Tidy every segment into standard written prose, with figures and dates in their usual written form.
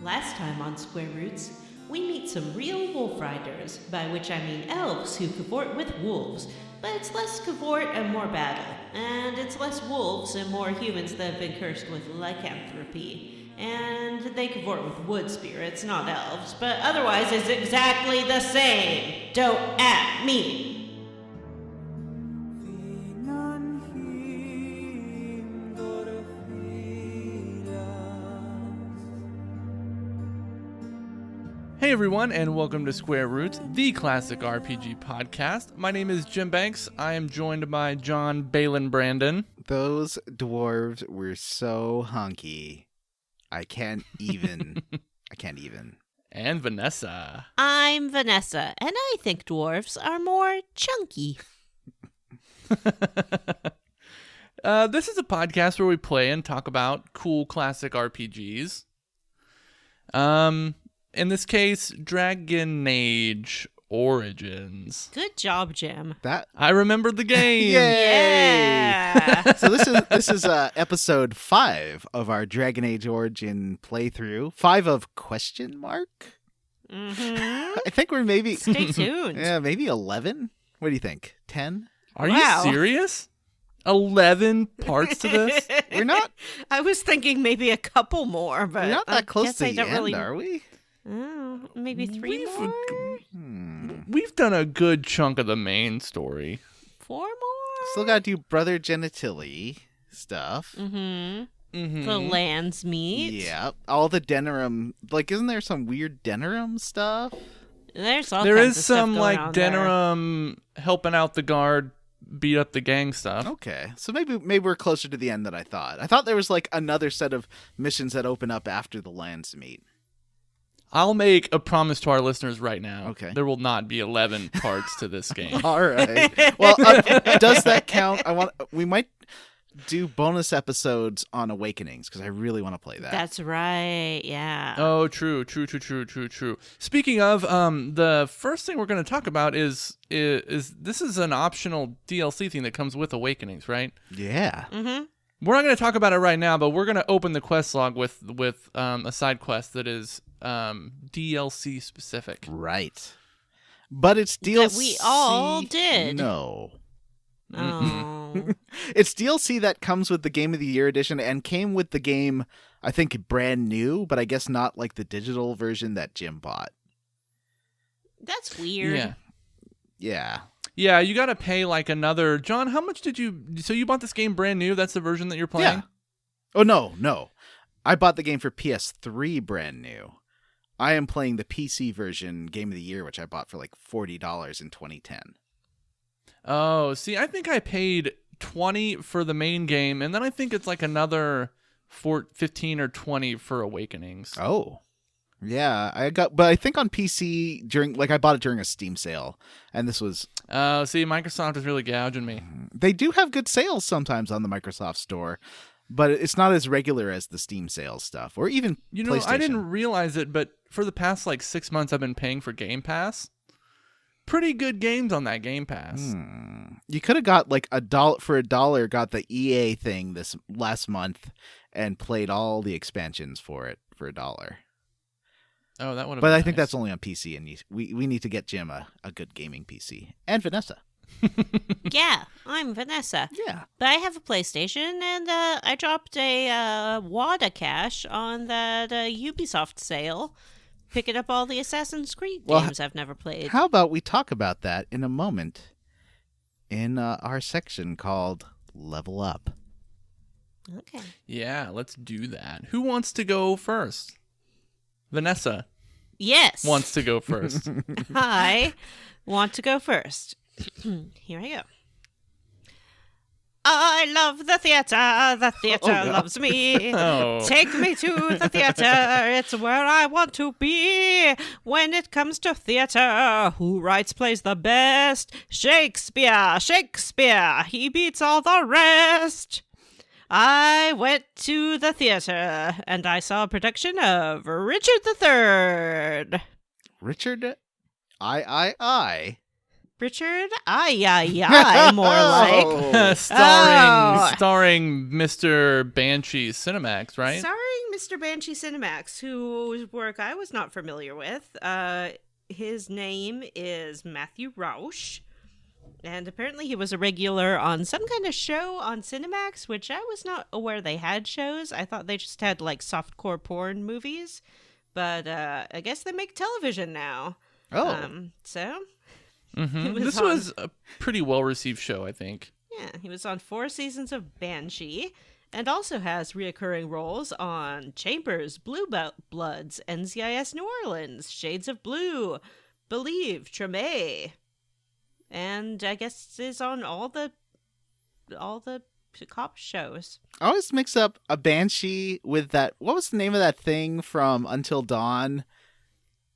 Last time on Square Roots, we meet some real wolf riders, by which I mean elves who cavort with wolves, but it's less cavort and more battle, and it's less wolves and more humans that have been cursed with lycanthropy, and they cavort with wood spirits, not elves, but otherwise it's exactly the same. Don't at me. Hey everyone, and welcome to Square Roots, the classic RPG podcast. My name is Jim Banks. I am joined by John Balin Brandon. Those dwarves were so hunky. I can't even. And Vanessa. I'm Vanessa, and I think dwarves are more chunky. This is a podcast where we play and talk about cool classic RPGs. In this case, Dragon Age Origins. Good job, Jim. I remembered the game. Yeah. So this is episode 5 of our Dragon Age Origin playthrough. 5 of question mark? Mm-hmm. I think we're maybe Stay tuned. Yeah, maybe 11. What do you think? 10? Are Wow. you serious? 11 parts to this? We're not I was thinking maybe a couple more, but we're not I that close guess to I the don't end, really... are we? Oh, maybe 3 more? We've done a good chunk of the main story. 4 more? Still gotta do brother genitalia stuff. Mm-hmm. Mm-hmm. The lands meet. Yeah. All the Denerim, isn't there some weird Denerim stuff? There's all There kinds is of stuff some going on there. Denerim helping out the guard, beat up the gang stuff. Okay, so maybe we're closer to the end than I thought. I thought there was another set of missions that open up after the lands meet. I'll make a promise to our listeners right now. Okay. There will not be 11 parts to this game. All right. Well, does that count? We might do bonus episodes on Awakenings because I really want to play that. That's right, yeah. Oh, true. Speaking of, the first thing we're going to talk about is this is an optional DLC thing that comes with Awakenings, right? Yeah. Mm-hmm. We're not going to talk about it right now, but we're going to open the quest log with a side quest that is DLC specific. Right. But it's DLC. That we all did. No. Oh. It's DLC that comes with the Game of the Year edition and came with the game, I think, brand new, but I guess not like the digital version that Jim bought. That's weird. Yeah. Yeah, you got to pay another... John, how much did you... So you bought this game brand new? That's the version that you're playing? Yeah. Oh, no. I bought the game for PS3 brand new. I am playing the PC version Game of the Year, which I bought for $40 in 2010. Oh, see, I think I paid $20 for the main game, and then I think it's another $15 or $20 for Awakenings. Oh. Yeah, but I think on PC I bought it during a Steam sale, and this was... Oh, see, Microsoft is really gouging me. They do have good sales sometimes on the Microsoft Store, but it's not as regular as the Steam sales stuff, or even PlayStation. I didn't realize it, but for the past 6 months, I've been paying for Game Pass. Pretty good games on that Game Pass. You could have got $1 for $1, got the EA thing this last month, and played all the expansions for it for $1. Oh, that would have But been I think nice. that's only on PC, and we need to get Jim a good gaming PC. And Vanessa. Yeah, I'm Vanessa. Yeah. But I have a PlayStation, and I dropped a wad of cash on that Ubisoft sale, picking up all the Assassin's Creed games I've never played. How about we talk about that in a moment in our section called Level Up? Okay. Yeah, let's do that. Who wants to go first? Vanessa Yes. wants to go first. I want to go first. Here I go. I love the theater. The theater loves me. Oh. Take me to the theater. It's where I want to be. When it comes to theater, who writes plays the best? Shakespeare. He beats all the rest. I went to the theater and I saw a production of Richard III. Richard I. Richard? Aye, more like. Oh. starring Mr. Banshee Cinemax, right? Starring Mr. Banshee Cinemax, whose work I was not familiar with. His name is Matthew Rausch, and apparently he was a regular on some kind of show on Cinemax, which I was not aware they had shows. I thought they just had, like, softcore porn movies, but I guess they make television now. So... This was a pretty well-received show, I think. Yeah, he was on 4 seasons of Banshee, and also has reoccurring roles on Chambers, Blue Bloods, NCIS New Orleans, Shades of Blue, Believe, Treme, and I guess is on all the cop shows. I always mix up a Banshee with that. What was the name of that thing from Until Dawn?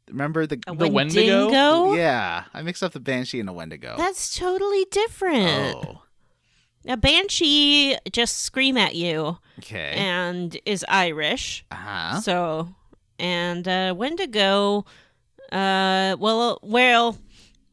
Remember the Wendigo? Yeah, I mixed up the Banshee and a Wendigo. That's totally different. Oh, A Banshee just scream at you. okay. And is Irish. Uh-huh. So, and Wendigo, a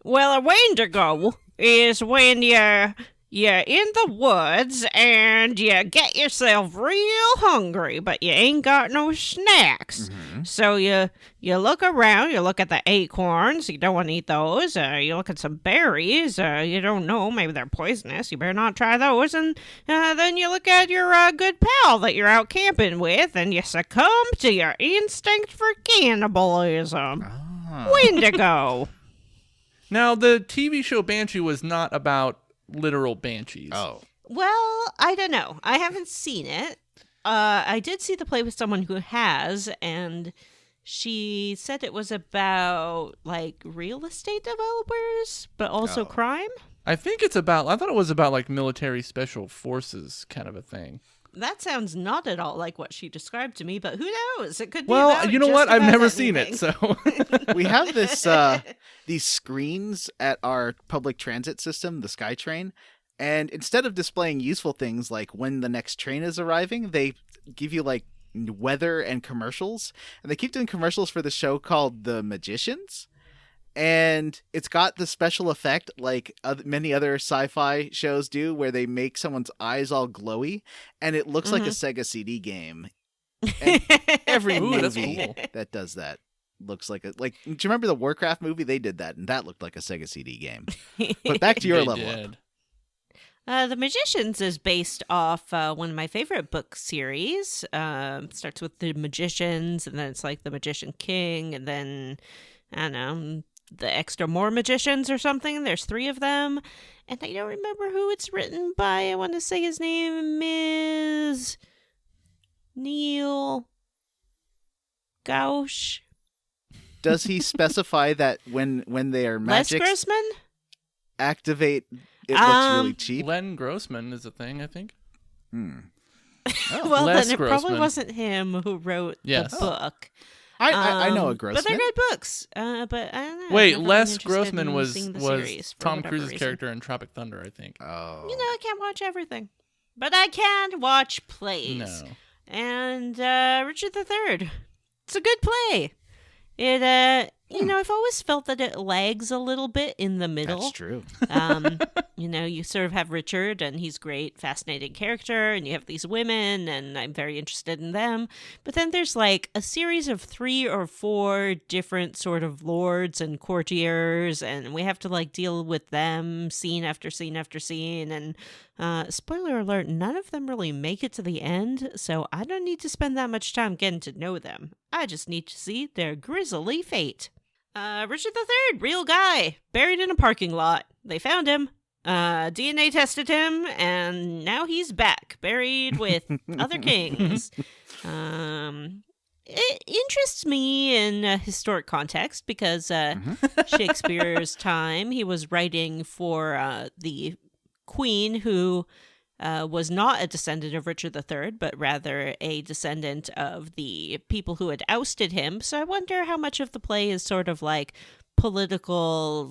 Wendigo is when you're in the woods and you get yourself real hungry, but you ain't got no snacks. Mm-hmm. So you look around, you look at the acorns, you don't want to eat those. You look at some berries, you don't know, maybe they're poisonous, you better not try those. And then you look at your good pal that you're out camping with, and you succumb to your instinct for cannibalism. Oh. Wendigo. Now, the TV show Banshee was not about literal banshees. Oh. Well, I don't know. I haven't seen it. I did see the play with someone who has, and she said it was about, like, real estate developers, but also crime. I thought it was about, like, military special forces kind of a thing. That sounds not at all like what she described to me, but who knows? It could be Well, about you know just what? I've about never anything. seen it, so. We have this these screens at our public transit system, the SkyTrain, and instead of displaying useful things like when the next train is arriving, they give you like weather and commercials, and they keep doing commercials for the show called The Magicians. And it's got the special effect like many other sci-fi shows do, where they make someone's eyes all glowy, and it looks like a Sega CD game. And every Ooh, that's movie cool. that does that looks like do you remember the Warcraft movie? They did that, and that looked like a Sega CD game. But back to your They level did. up. The Magicians is based off one of my favorite book series. Starts with The Magicians, and then it's like The Magician King, and then, I don't know, The Extra More Magicians or something. There's 3 of them, and I don't remember who it's written by. I want to say his name is Neil Gauch. Does he specify that when their Les magics Grossman? activate, it looks really cheap? Len Grossman is a thing, I think. Well, Les then it probably Grossman. wasn't him who wrote Yes. the book. I know a Grossman. But they're good books. But I don't know. Wait, I've never Les been interested Grossman in was seeing the series for Tom whatever Cruise's reason. character in Tropic Thunder, I think. Oh. You know, I can't watch everything. But I can watch plays. No. And Richard III. It's a good play. It, I've always felt that it lags a little bit in the middle. That's true. You sort of have Richard, and he's great, fascinating character, and you have these women, and I'm very interested in them. But then there's like a series of 3 or 4 different sort of lords and courtiers, and we have to like deal with them scene after scene after scene. And spoiler alert, none of them really make it to the end, so I don't need to spend that much time getting to know them. I just need to see their grisly fate. Richard III, real guy, buried in a parking lot. They found him. DNA tested him, and now he's back, buried with other kings. It interests me in a historic context because Shakespeare's time, he was writing for the queen who was not a descendant of Richard III, but rather a descendant of the people who had ousted him. So I wonder how much of the play is sort of like political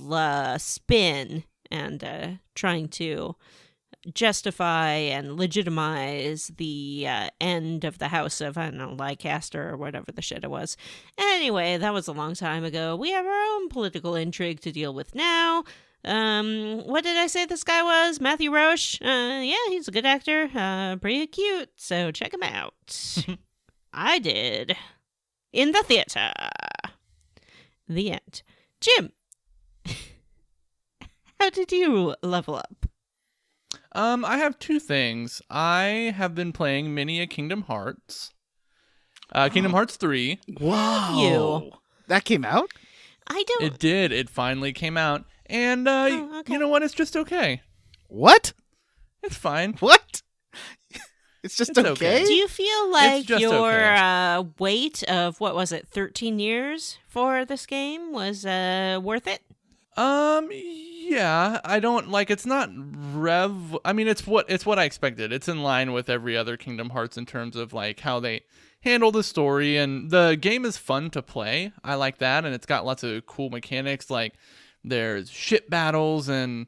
spin and trying to justify and legitimize the end of the house of, I don't know, Leicester or whatever the shit it was. Anyway, that was a long time ago. We have our own political intrigue to deal with now. What did I say this guy was? Matthew Roche? Yeah, he's a good actor. Pretty cute, so check him out. I did. In the theater. The end. Jim, how did you level up? I have two things. I have been playing many a Kingdom Hearts. Kingdom Hearts 3. Wow. That came out? I don't... It did. It finally came out. And okay. you know what? It's just okay. What? It's fine. What? It's just It's okay? okay. Do you feel like just your okay. wait of, 13 years for this game was worth it? Yeah, I don't like. It's not I mean, it's what I expected. It's in line with every other Kingdom Hearts in terms of like how they handle the story, and the game is fun to play. I like that, and it's got lots of cool mechanics. Like there's ship battles and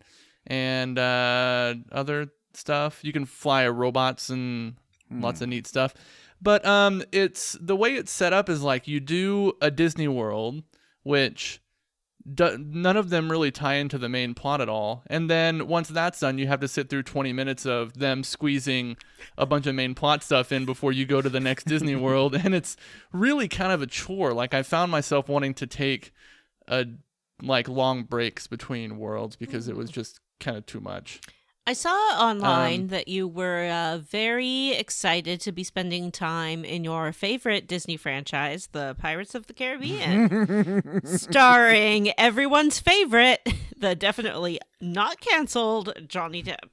other stuff. You can fly robots and lots of neat stuff. But it's the way it's set up is like you do a Disney World, which none of them really tie into the main plot at all. And then once that's done, you have to sit through 20 minutes of them squeezing a bunch of main plot stuff in before you go to the next Disney World. And it's really kind of a chore. Like I found myself wanting to take long breaks between worlds because it was just kind of too much. I saw online that you were very excited to be spending time in your favorite Disney franchise, the Pirates of the Caribbean, starring everyone's favorite, the definitely not canceled Johnny Depp.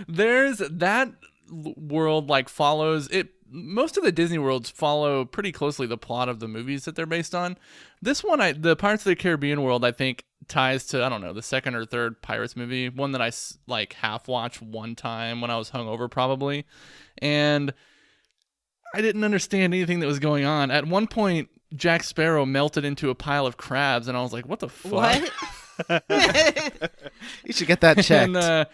There's that world follows it. Most of the Disney worlds follow pretty closely the plot of the movies that they're based on. This one, the Pirates of the Caribbean world, I think ties to, I don't know, the second or third Pirates movie, one that I half watched one time when I was hungover probably, and I didn't understand anything that was going on. At one point, Jack Sparrow melted into a pile of crabs, and I was like, "What the fuck?" What? You should get that checked.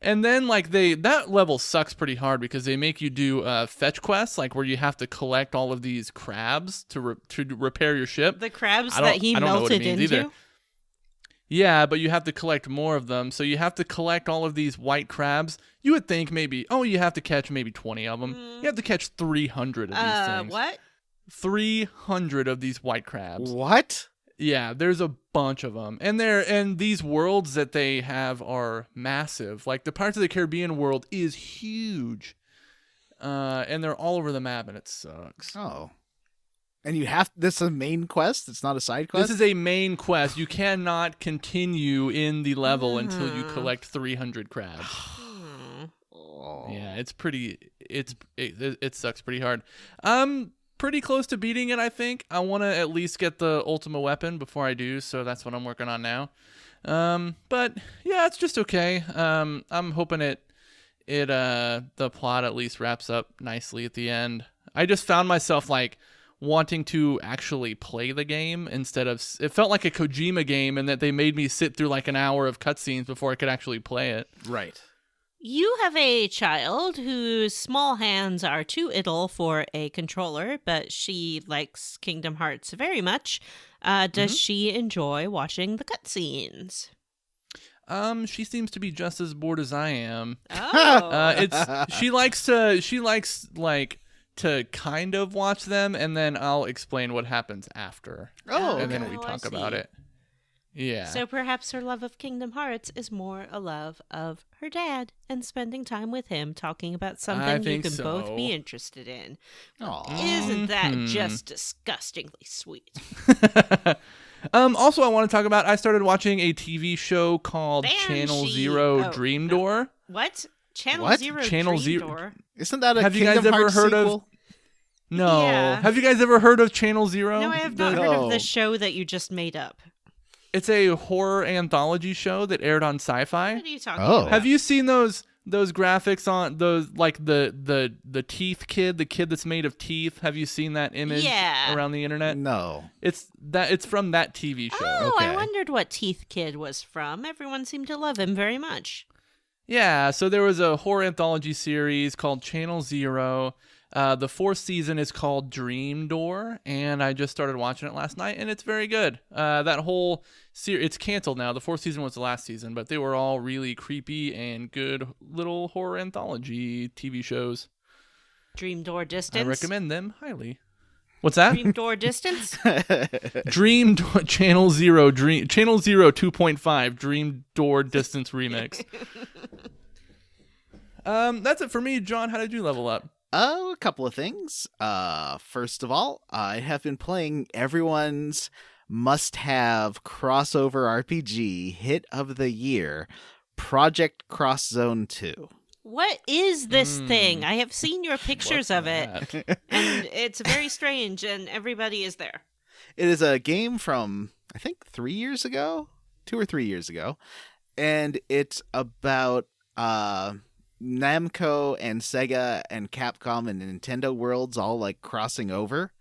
And then that level sucks pretty hard because they make you do fetch quests, where you have to collect all of these crabs to repair your ship. The crabs that he melted into? Either. Yeah, but you have to collect more of them. So you have to collect all of these white crabs. You would think maybe, you have to catch maybe 20 of them. You have to catch 300 of these things. What? 300 of these white crabs. What? Yeah, there's a bunch of them. And these worlds that they have are massive. Like the Pirates of the Caribbean world is huge. And they're all over the map, and it sucks. Oh. And this is a main quest? It's not a side quest? This is a main quest. You cannot continue in the level until you collect 300 crabs. Yeah, it sucks pretty hard. Pretty close to beating it, I think. I want to at least get the Ultima weapon before I do, so that's what I'm working on now. But yeah, it's just okay. I'm hoping the plot at least wraps up nicely at the end. I just found myself wanting to actually play the game instead of, it felt like a Kojima game, and that they made me sit through an hour of cutscenes before I could actually play it. Right. You have a child whose small hands are too idle for a controller, but she likes Kingdom Hearts very much. Does she enjoy watching the cutscenes? She seems to be just as bored as I am. Oh. She likes to kind of watch them, and then I'll explain what happens after. Oh, and then okay. we talk I see. about it. Yeah. So perhaps her love of Kingdom Hearts is more a love of her dad and spending time with him, talking about something you can both be interested in. Aww. Isn't that just disgustingly sweet? Also, I want to talk about, I started watching a TV show called Banshee. Channel Zero Dream Door. What? Channel What? Zero Channel Dream Zero- Door? Isn't that a Have you Kingdom guys ever Hearts heard sequel? of? No. Yeah. Have you guys ever heard of Channel Zero? No, I have not heard of the show that you just made up. It's a horror anthology show that aired on Sci-Fi. What are you talking Oh. about? Have you seen those graphics on those, the teeth kid, the kid that's made of teeth? Have you seen that image around the internet? No. It's from that TV show. Oh, Okay. I wondered what Teeth Kid was from. Everyone seemed to love him very much. Yeah, so there was a horror anthology series called Channel Zero. The 4th season is called Dream Door, and I just started watching it last night, and it's very good. That whole series, it's canceled now. The 4th season was the last season, but they were all really creepy and good little horror anthology TV shows. Dream Door Distance. I recommend them highly. What's that? Dream Door Distance. Dream Door, Channel Zero 2.5 Dream Door Distance Remix. That's it for me. John, how did you level up? A couple of things. First of all, I have been playing everyone's must-have crossover RPG hit of the year, Project Cross Zone 2. What is this thing? I have seen your pictures of it, that? and it's very strange, and everybody is there. It is a game from, I think, 3 years ago? 2 or 3 years ago. And it's about Namco and Sega and Capcom and Nintendo worlds all like crossing over.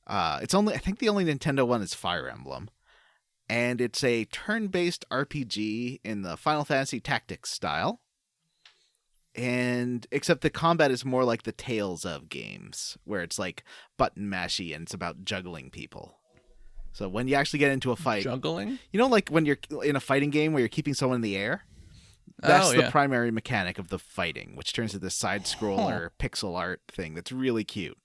I think the only Nintendo one is Fire Emblem. And it's a turn-based RPG in the Final Fantasy Tactics style. And except the combat is more like the Tales of games, where it's like button mashy and it's about juggling people. So when you actually get into a fight, Juggling? you know, like when you're in a fighting game where you're keeping someone in the air, that's the primary mechanic of the fighting, which turns into this side scroller pixel art thing that's really cute.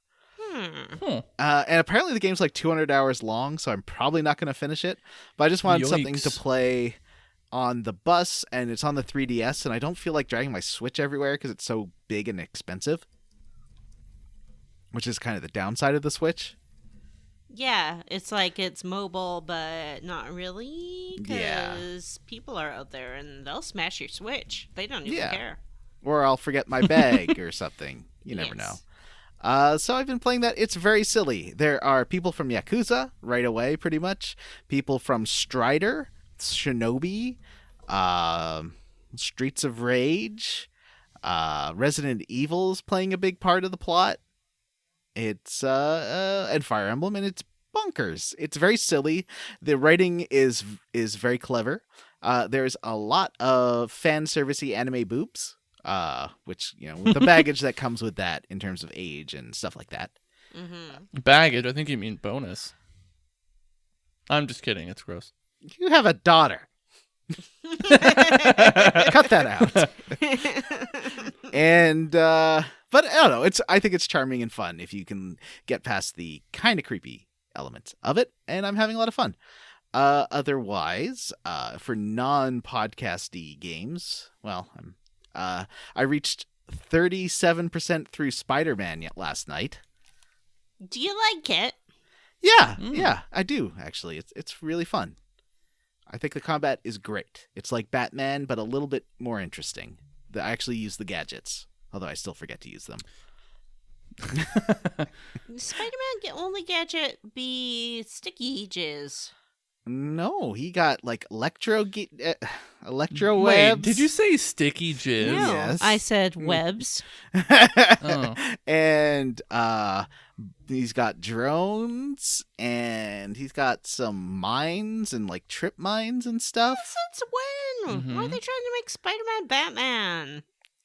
And apparently the game's like 200 hours long, so I'm probably not going to finish it. But I just wanted something to play on the bus, and it's on the 3DS, and I don't feel like dragging my Switch everywhere because it's so big and expensive, which is kind of the downside of the Switch. Yeah, it's like it's mobile, but not really, because people are out there and they'll smash your Switch. They don't even care. Or I'll forget my bag or something. You never know. So I've been playing that. It's very silly. There are people from Yakuza right away, pretty much. People from Strider, Shinobi, Streets of Rage, Resident Evil's playing a big part of the plot. It's and Fire Emblem, and it's bonkers. It's very silly. The writing is very clever. There's a lot of fan servicey anime boobs, which, you know, with the baggage that comes with that in terms of age and stuff like that. Baggage? I think you mean bonus. I'm just kidding. It's gross. You have a daughter. Cut that out. And but I don't know, I think it's charming and fun if you can get past the kind of creepy elements of it, and I'm having a lot of fun. Otherwise, for non-podcasty games, well, I reached 37% through Spider-Man last night. Do you like it? Yeah, I do actually. It's really fun. I think the combat is great. It's like Batman, but a little bit more interesting. I actually use the gadgets, although I still forget to use them. Spider-Man only gadget be sticky jizz. No, he got like electro Wait, webs. did you say sticky jizz? No, Yes. I said webs. Oh. And he's got drones, and he's got some mines and like trip mines and stuff. Since when? Why are they trying to make Spider-Man Batman?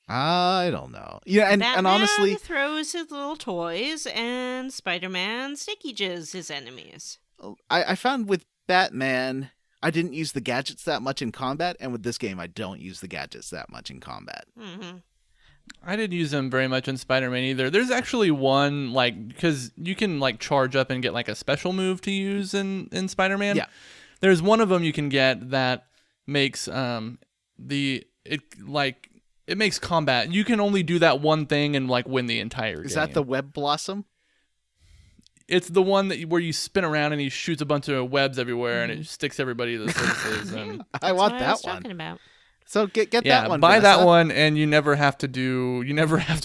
I don't know. Yeah, and Batman honestly, throws his little toys, and Spider-Man sticky jizz his enemies. I found with Batman, I didn't use the gadgets that much in combat, and with this game, I don't use the gadgets that much in combat. I didn't use them very much in Spider-Man either. There's actually one, like, because you can like charge up and get like a special move to use in Spider-Man. Yeah. There's one of them you can get that makes it makes combat. You can only do that one thing and like win the entire game. Is that the Web Blossom? It's the one where you spin around and he shoots a bunch of webs everywhere and it sticks everybody to the surfaces. And I want That's what that I was one. talking about. So get that one. Buy Vanessa. that one, and you never have to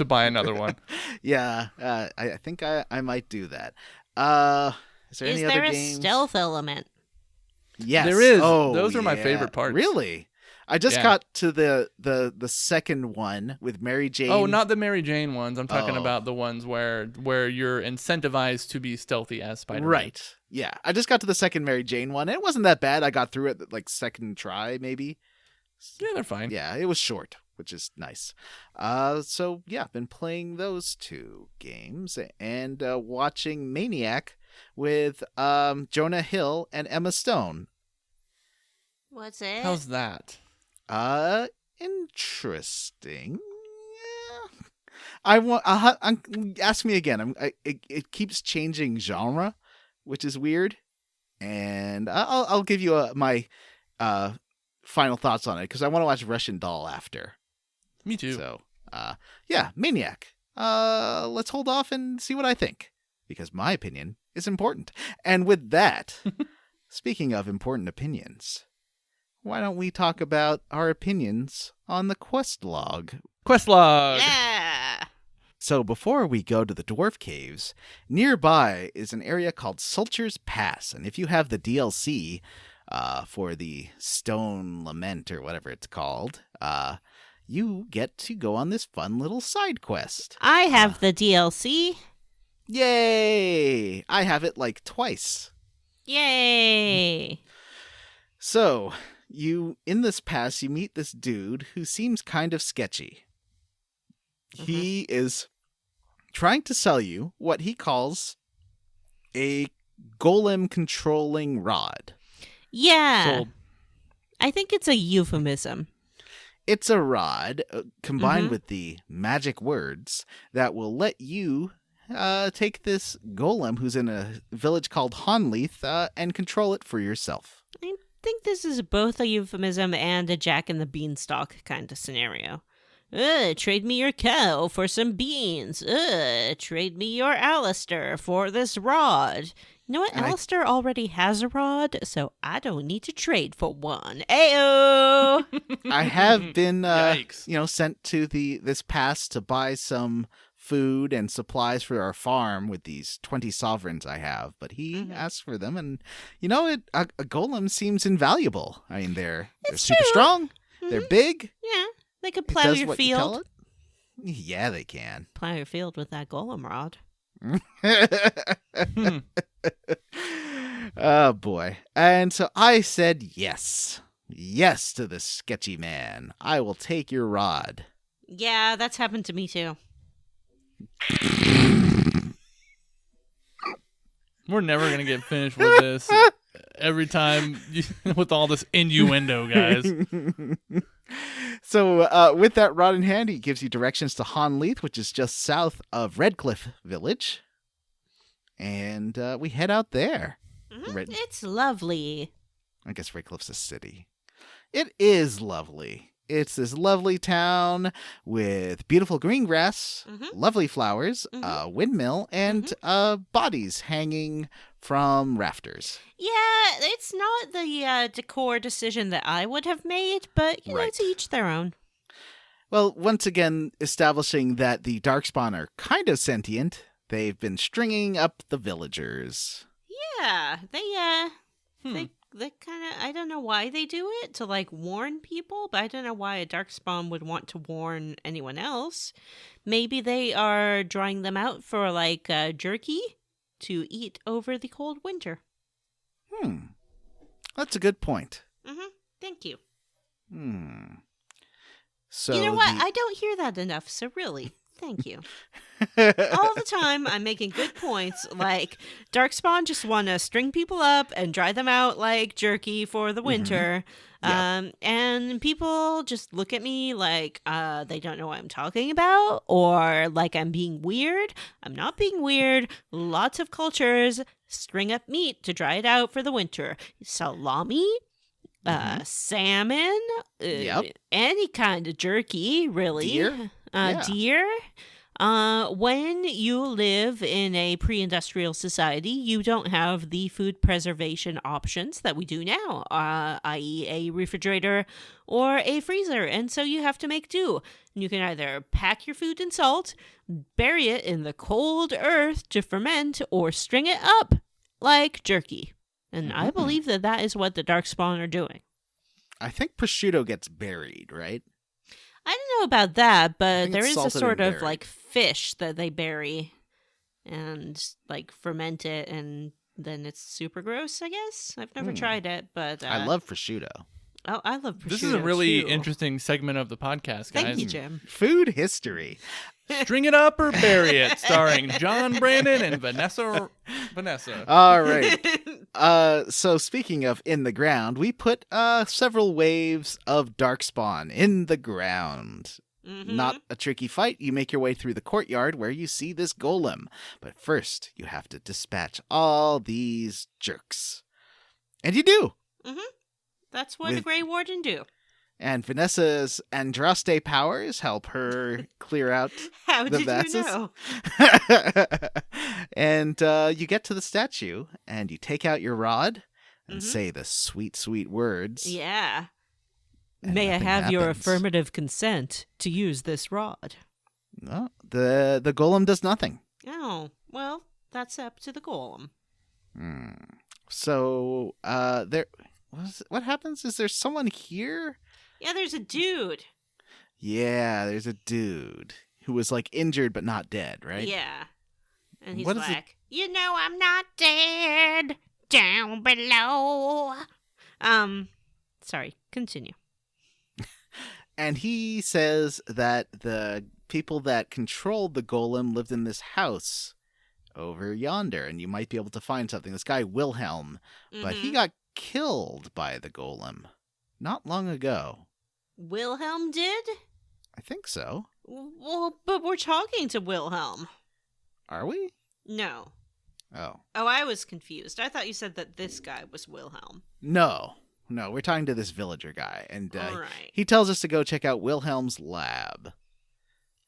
buy another one. Yeah, I think I might do that. Is there any there other a games? stealth element? Yes, There is. Oh, Those are my yeah. favorite parts. Really? I just Yeah. got to the second one with Mary Jane. Oh, not the Mary Jane ones. I'm talking Oh. about the ones where you're incentivized to be stealthy as Spider-Man. Right. Yeah, I just got to the second Mary Jane one. It wasn't that bad. I got through it like second try, maybe. Yeah, they're fine. Yeah, it was short. which is nice. So yeah, I've been playing those 2 games and watching Maniac with Jonah Hill and Emma Stone. What's it? How's that? Interesting. Yeah. Ask me again. It keeps changing genre, which is weird, and I'll give you my final thoughts on it because I want to watch Russian Doll after. Me too. So, yeah, Maniac. Let's hold off and see what I think because my opinion is important. And with that, speaking of important opinions, why don't we talk about our opinions on the quest log? Quest log. Yeah. So before we go to the dwarf caves, nearby is an area called Sulcher's Pass, and if you have the DLC for the Stone Lament or whatever it's called, you get to go on this fun little side quest. I have the DLC. Yay! I have it like twice. Yay. So, in this pass, you meet this dude who seems kind of sketchy. He is trying to sell you what he calls a golem controlling rod. Yeah. Sold. I think it's a euphemism. It's a rod combined with the magic words that will let you take this golem who's in a village called Honleith and control it for yourself. I think this is both a euphemism and a Jack and the Beanstalk kind of scenario. Trade me your cow for some beans. Trade me your Alistair for this rod. You know what? Alistair already has a rod, so I don't need to trade for one. Ayo! I have been, Yikes. sent to this pass to buy some food and supplies for our farm with these 20 sovereigns I have, but he asked for them, and a golem seems invaluable. I mean, they're super strong, they're big. Yeah, they could It plow does your what you tell field. it. Yeah, they can. Plow your field with that golem rod. Oh boy. And so I said yes to this sketchy man. I will take your rod. Yeah, that's happened to me too. We're never going to get finished with this every time with all this innuendo, guys. So with that rod in hand, he gives you directions to Honleith, which is just south of Redcliffe Village. And we head out there. It's lovely. I guess Redcliffe's a city. It is lovely. It's this lovely town with beautiful green grass, lovely flowers, a windmill, and bodies hanging from rafters. Yeah, it's not the decor decision that I would have made, but you know, Right. to each their own. Well, once again, establishing that the Darkspawn are kind of sentient, they've been stringing up the villagers. Yeah, they kind of, I don't know why they do it, to like warn people, but I don't know why a Darkspawn would want to warn anyone else. Maybe they are drawing them out for like jerky to eat over the cold winter. That's a good point. Thank you. So You know what? I don't hear that enough, so really, thank you. All the time, I'm making good points. Like, Darkspawn just want to string people up and dry them out like jerky for the winter. And people just look at me like they don't know what I'm talking about, or like I'm being weird. I'm not being weird. Lots of cultures string up meat to dry it out for the winter. Salami. Salmon, any kind of jerky, really. Deer? Deer. When you live in a pre-industrial society, you don't have the food preservation options that we do now, i.e. a refrigerator or a freezer, and so you have to make do. You can either pack your food in salt, bury it in the cold earth to ferment, or string it up like jerky. And I believe that is what the Darkspawn are doing. I think prosciutto gets buried, right? I don't know about that, but there it's is a salted sort and of buried. like fish that they bury and like ferment it, and then it's super gross, I guess. I've never tried it, but I love prosciutto. Oh, I love prosciutto. This is a really too. interesting segment of the podcast, guys. Thank you, Jim. Food history. String It Up or Bury It, starring John Brandon and Vanessa. All right. So speaking of in the ground, we put several waves of darkspawn in the ground. Mhm. Not a tricky fight. You make your way through the courtyard where you see this golem. But first, you have to dispatch all these jerks. And you do. That's what a Grey Warden do. And Vanessa's Andraste powers help her clear out How the did you masses. know? And you get to the statue, and you take out your rod and say the sweet, sweet words. Yeah. and May I nothing have your happens. affirmative consent to use this rod? No, the golem does nothing. Oh, well, that's up to the golem. So what happens? Is there someone here? Yeah, there's a dude. Yeah, there's a dude who was like injured but not dead, right? Yeah. And he's What is it- like, you know I'm not dead down below. Sorry, continue. And he says that the people that controlled the golem lived in this house over yonder, and you might be able to find something. This guy, Wilhelm, but he Mhm. got killed by the golem not long ago. Wilhelm did? I think so. Well, but we're talking to Wilhelm. Are we? No. Oh. Oh, I was confused. I thought you said that this guy was Wilhelm. No, we're talking to this villager guy, and All right. he tells us to go check out Wilhelm's lab.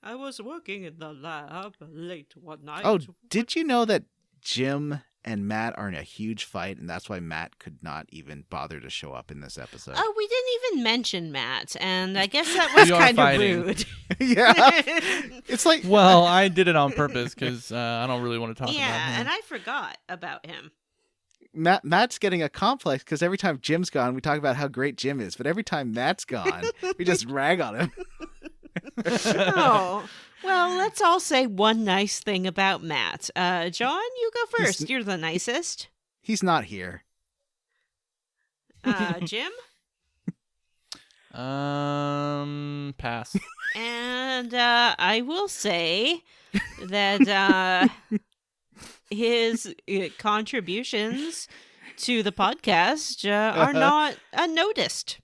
I was working in the lab late one night. Oh, did you know that Jim and Matt are in a huge fight, and that's why Matt could not even bother to show up in this episode? Oh, we didn't even mention Matt, and I guess that was We are kind of fighting. rude. Yeah. It's like, Well, I did it on purpose because I don't really want to talk about Yeah, him. and I forgot about him. Matt's getting a complex because every time Jim's gone, we talk about how great Jim is, but every time Matt's gone, we just rag on him. Oh, well, let's all say one nice thing about Matt. John, you go first. You're the nicest. He's not here. Jim? Pass. And I will say that his contributions to the podcast are not unnoticed.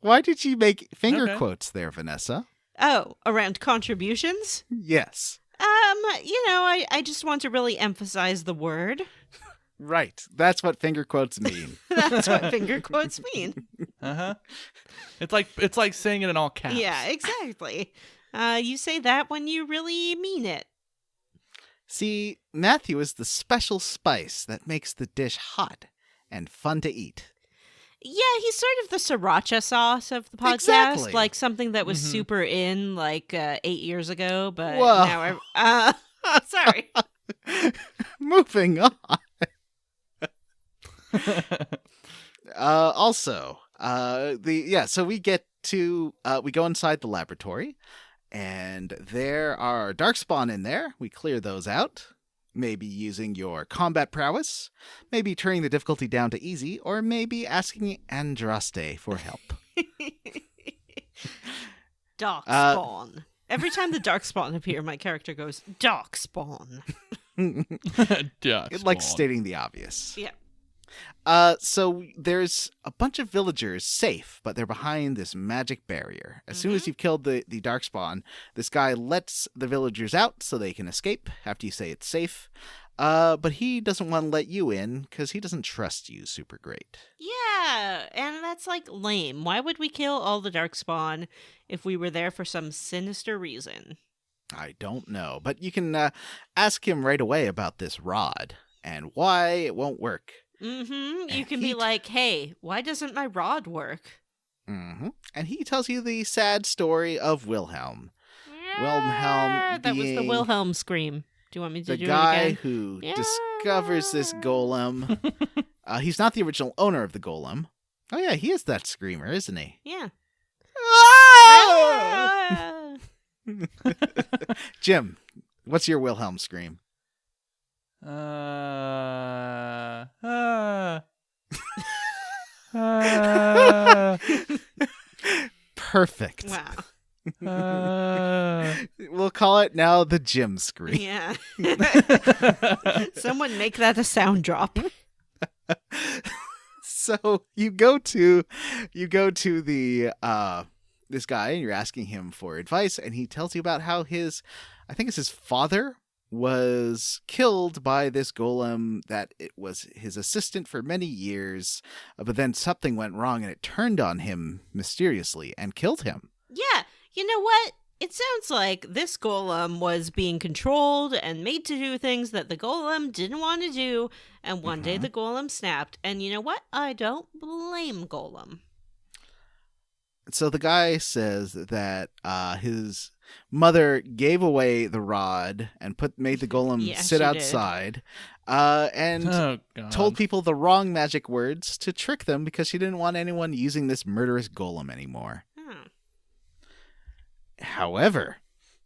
Why did you make finger Okay. quotes there, Vanessa? Oh, around contributions? Yes. I just want to really emphasize the word. Right. That's what finger quotes mean. That's what finger quotes mean. It's like saying it in all caps. Yeah, exactly. You say that when you really mean it. See, Matthew is the special spice that makes the dish hot and fun to eat. Yeah, he's sort of the sriracha sauce of the podcast, Exactly. like something that was super in like 8 years ago, but Whoa. now sorry. Moving on. So we go inside the laboratory, and there are darkspawn in there. We clear those out, maybe using your combat prowess, maybe turning the difficulty down to easy, or maybe asking Andraste for help. Darkspawn. Every time the darkspawn appear, my character goes, Darkspawn. Ducks, It likes spawn. stating the obvious. Yeah. So there's a bunch of villagers safe, but they're behind this magic barrier. As soon as you've killed the darkspawn, this guy lets the villagers out so they can escape after you say it's safe. But he doesn't want to let you in because he doesn't trust you super great. Yeah, and that's like lame. Why would we kill all the darkspawn if we were there for some sinister reason? I don't know, but you can ask him right away about this rod and why it won't work. Mm-hmm. You And can he be like, hey, why doesn't my rod work? And he tells you the sad story of Wilhelm. Wilhelm Yeah, that was the being Wilhelm scream. Do you want me to The do guy it again? who Yeah. discovers this golem. He's not the original owner of the golem. Oh yeah, he is that screamer, isn't he? Yeah. Ah! Jim, what's your Wilhelm scream? Perfect. Wow. We'll call it now the gym scream. Yeah. Someone make that a sound drop. So you go to the this guy and you're asking him for advice, and he tells you about how I think it's his father was killed by this golem, that it was his assistant for many years, but then something went wrong and it turned on him mysteriously and killed him. Yeah. You know what? It sounds like this golem was being controlled and made to do things that the golem didn't want to do, and one day the golem snapped. And you know what? I don't blame golem. So the guy says that his mother gave away the rod and made the golem sit outside, and told people the wrong magic words to trick them because she didn't want anyone using this murderous golem anymore. However,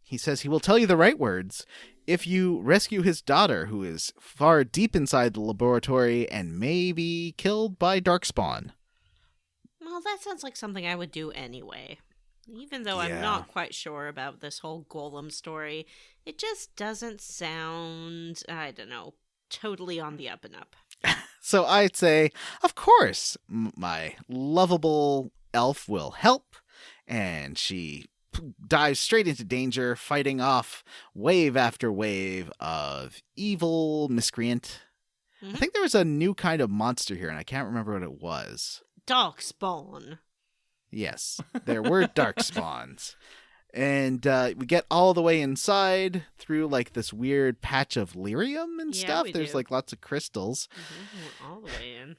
he says he will tell you the right words if you rescue his daughter, who is far deep inside the laboratory and may be killed by darkspawn. Well, that sounds like something I would do anyway. Even though I'm not quite sure about this whole golem story, it just doesn't sound, I don't know, totally on the up and up. So I'd say, of course, my lovable elf will help, and she dives straight into danger, fighting off wave after wave of evil miscreant. I think there was a new kind of monster here, and I can't remember what it was. Darkspawn. Yes, there were darkspawns. And we get all the way inside through like this weird patch of lyrium and stuff. There's like lots of crystals. All the way in.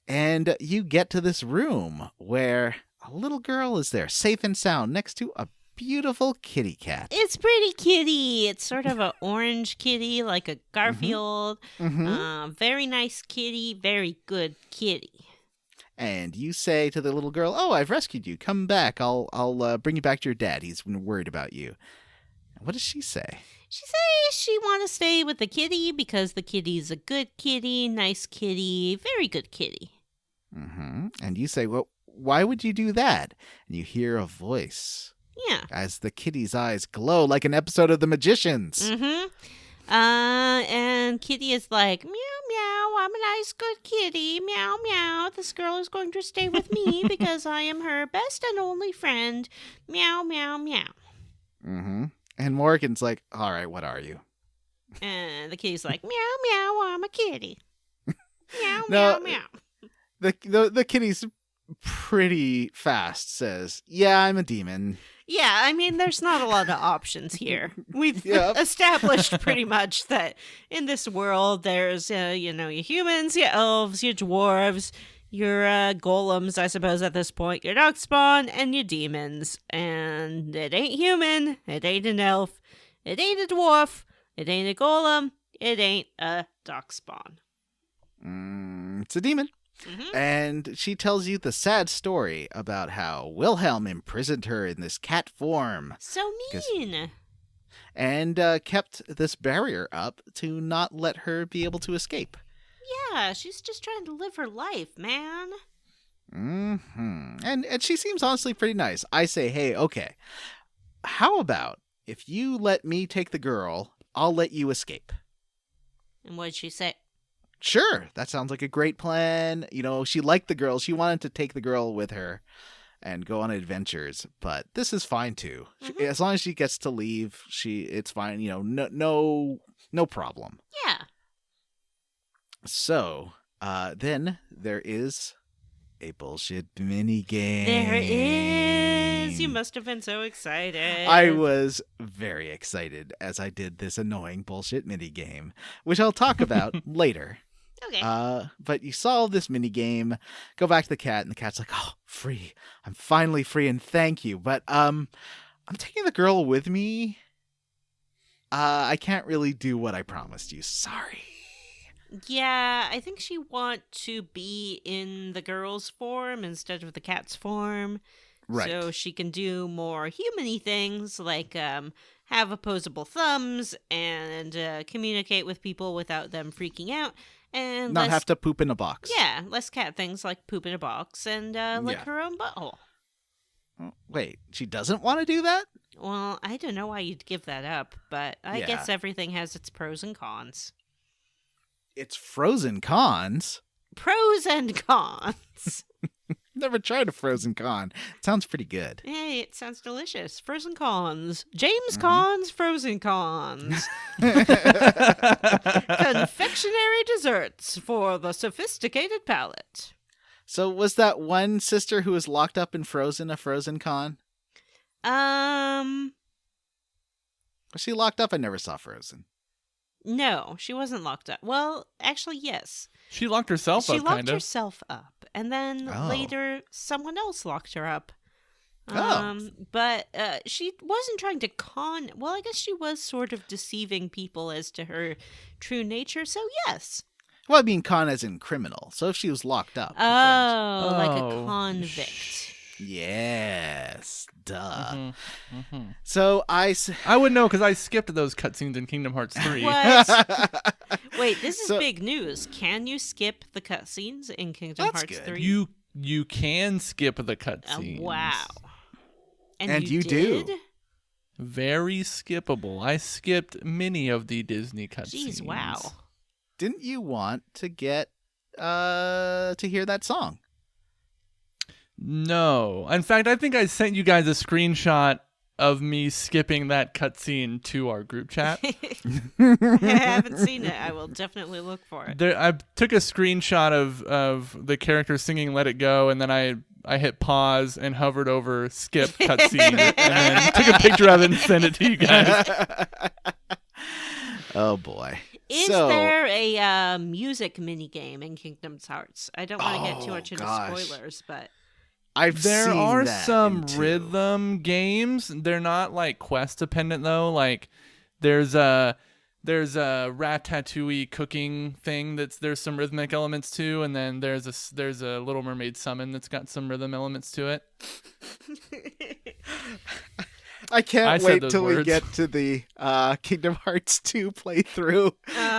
And you get to this room where a little girl is there, safe and sound, next to a beautiful kitty cat. It's pretty kitty. It's sort of an orange kitty, like a Garfield. Very nice kitty, very good kitty. And you say to the little girl, "Oh, I've rescued you. Come back. I'll bring you back to your dad. He's worried about you." What does she say? She says she want to stay with the kitty because the kitty's a good kitty, nice kitty, very good kitty. And you say, "Well, why would you do that?" And you hear a voice. Yeah. As the kitty's eyes glow like an episode of The Magicians. And Kitty is like, meow, meow, I'm a nice, good kitty. Meow, meow. This girl is going to stay with me because I am her best and only friend. Meow, meow, meow. And Morgan's like, "All right, what are you?" And the kitty's like, meow, meow, I'm a kitty. Meow, No, meow, meow. The kitty's pretty fast says, "Yeah, I'm a demon." Yeah, I mean, there's not a lot of options here. We've established pretty much that in this world, there's, your humans, your elves, your dwarves, your golems, I suppose, at this point, your darkspawn, and your demons. And it ain't human, it ain't an elf, it ain't a dwarf, it ain't a golem, it ain't a darkspawn. It's a demon. And she tells you the sad story about how Wilhelm imprisoned her in this cat form. So mean. And kept this barrier up to not let her be able to escape. Yeah, she's just trying to live her life, man. And she seems honestly pretty nice. I say, hey, okay, how about if you let me take the girl, I'll let you escape. And what did she say? Sure, that sounds like a great plan. She liked the girl. She wanted to take the girl with her and go on adventures, but this is fine too. As long as she gets to leave, it's fine. No problem. Yeah. So, then there is a bullshit mini game. There is. You must have been so excited. I was very excited as I did this annoying bullshit mini game, which I'll talk about later. Okay. But you solve this mini game, go back to the cat, and the cat's like, "Oh, free. I'm finally free, and thank you. But I'm taking the girl with me. I can't really do what I promised you. Sorry." Yeah, I think she want to be in the girl's form instead of the cat's form. Right. So she can do more human-y things like have opposable thumbs and communicate with people without them freaking out. And Not have to poop in a box. Yeah, less cat things like poop in a box and lick Yeah. her own butthole. Wait, she doesn't want to do that? Well, I don't know why you'd give that up, but I Yeah. guess everything has its pros and cons. It's frozen cons. Pros and cons. Never tried a frozen con. Sounds pretty good. Hey, it sounds delicious. Frozen cons. James Cons, frozen cons. Confectionery desserts for the sophisticated palate. So was that one sister who was locked up in Frozen a frozen con? Um, Was she locked up? I never saw Frozen. no, she wasn't locked up. Well, actually, yes. She locked herself She up, locked kind of. herself up, and then Oh. later someone else locked her up. Oh. But she wasn't trying to con. Well, I guess she was sort of deceiving people as to her true nature. So yes. Well, I mean con as in criminal. So if she was locked up. Oh, like a Oh, convict. Yes. Duh. Mhm, mhm. So I would know because I skipped those cutscenes in Kingdom Hearts 3. What? Wait, this is So- big news. Can you skip the cutscenes in Kingdom That's Hearts good. 3? You can skip the cutscenes. Wow. And you did? do. Very skippable. I skipped many of the Disney cutscenes. Jeez, wow. Didn't you want to get to hear that song? No. In fact, I think I sent you guys a screenshot of me skipping that cutscene to our group chat. I haven't seen it. I will definitely look for it. I took a screenshot of the character singing "Let It Go," and then I hit pause and hovered over skip cutscene, and then took a picture of it and sent it to you guys. Oh boy. Is So- there a music mini game in Kingdom Hearts? I don't want to get too Oh, much into gosh. spoilers, but There seen are that some in two. rhythm games. They're not like quest dependent though. Like there's a ratatouille cooking thing there's some rhythmic elements to, and then there's a Little Mermaid summon that's got some rhythm elements to it. I I can't said wait those till we words. get to the Kingdom Hearts 2 playthrough